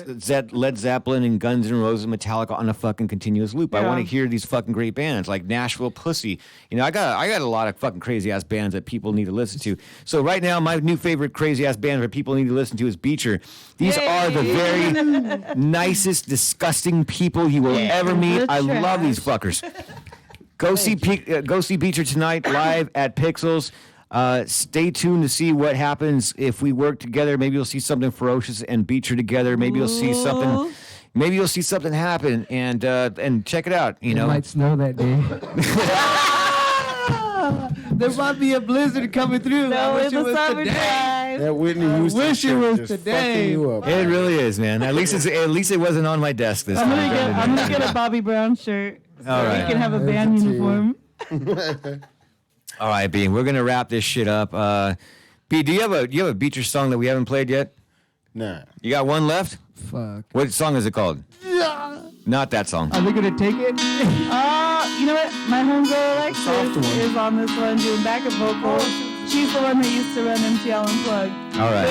Zeppelin and Guns N' Roses and Metallica on a fucking continuous loop. I want to hear these fucking great bands like Nashville Pussy. You know, I got a lot of fucking crazy ass bands that people need to listen to. So right now, my new favorite crazy ass band that people need to listen to is Beecher. These are the very nicest, disgusting people you will ever meet. I love these fuckers. Go see Beecher tonight live at Pixels. Stay tuned to see what happens if we work together. Maybe you'll see something Ferocious and Beecher together. Maybe you'll see something. Maybe you'll see something happen. And check it out. You know, It might snow that day. There might be a blizzard coming through. No, I wish it's it a was today. summertime. That Whitney Houston wish it shit was just today. fucking you up. it really is, man. At least it wasn't on my desk this I'm time. gonna get a Bobby Brown shirt. So All right. we can have a band That's a uniform. All right, B. We're gonna wrap this shit up. B, do you have a Beecher song that we haven't played yet? Nah. You got one left? Fuck. What song is it called? Not that song. Are they gonna take it? You know what? My homegirl Alexis is on this one doing backup vocals. She's the one that used to run MTL Unplugged. All right.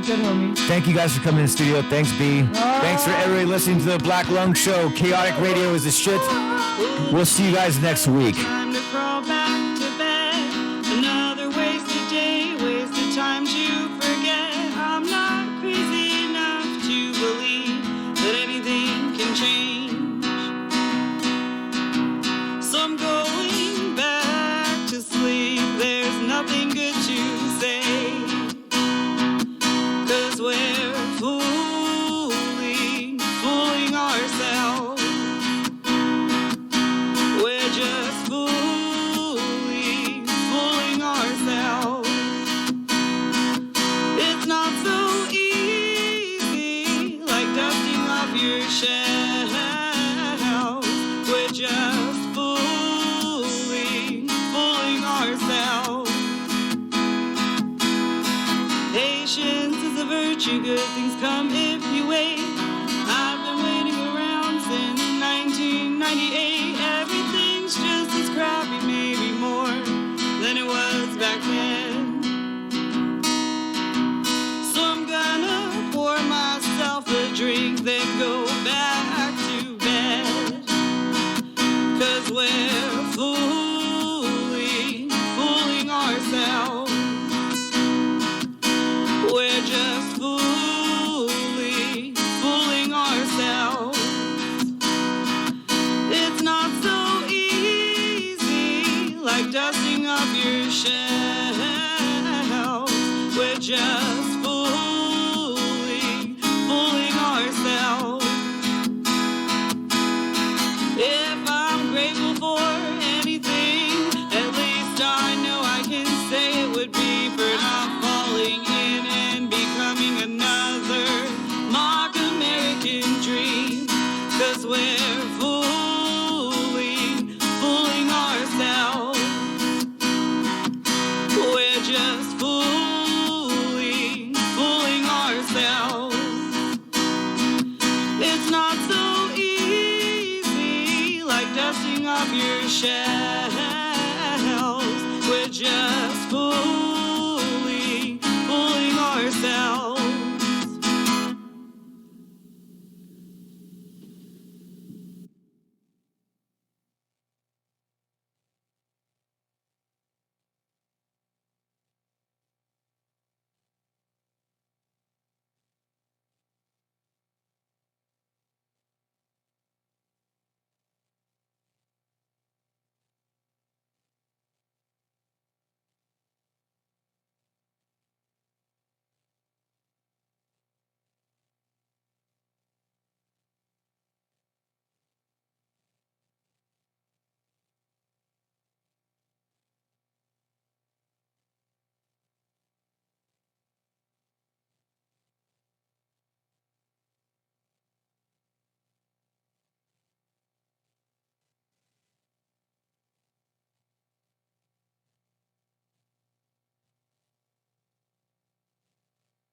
Good homie. Thank you guys for coming in the studio. Thanks, B. Thanks for everybody listening to the Black Lung Show. Chaotic Radio is the shit. We'll see you guys next week. Time to crawl back to bed. Another wasted day, wasted time to forget. I'm not crazy enough to believe that anything can change. So I'm going back to sleep. There's nothing good to say. 'Cause we're fooling ourselves. We're just fooling ourselves. It's not so easy, like dusting off your shells. We're just fooling ourselves. Patience is a virtue, good things come if you wait. I've been waiting around since 1998. Everything's just as crappy, maybe more than it was back then. So I'm gonna pour myself a drink, then go back to bed. 'Cause we're fooling ourselves. We're just fooling ourselves. It's not so easy, like dusting off your shells. We're just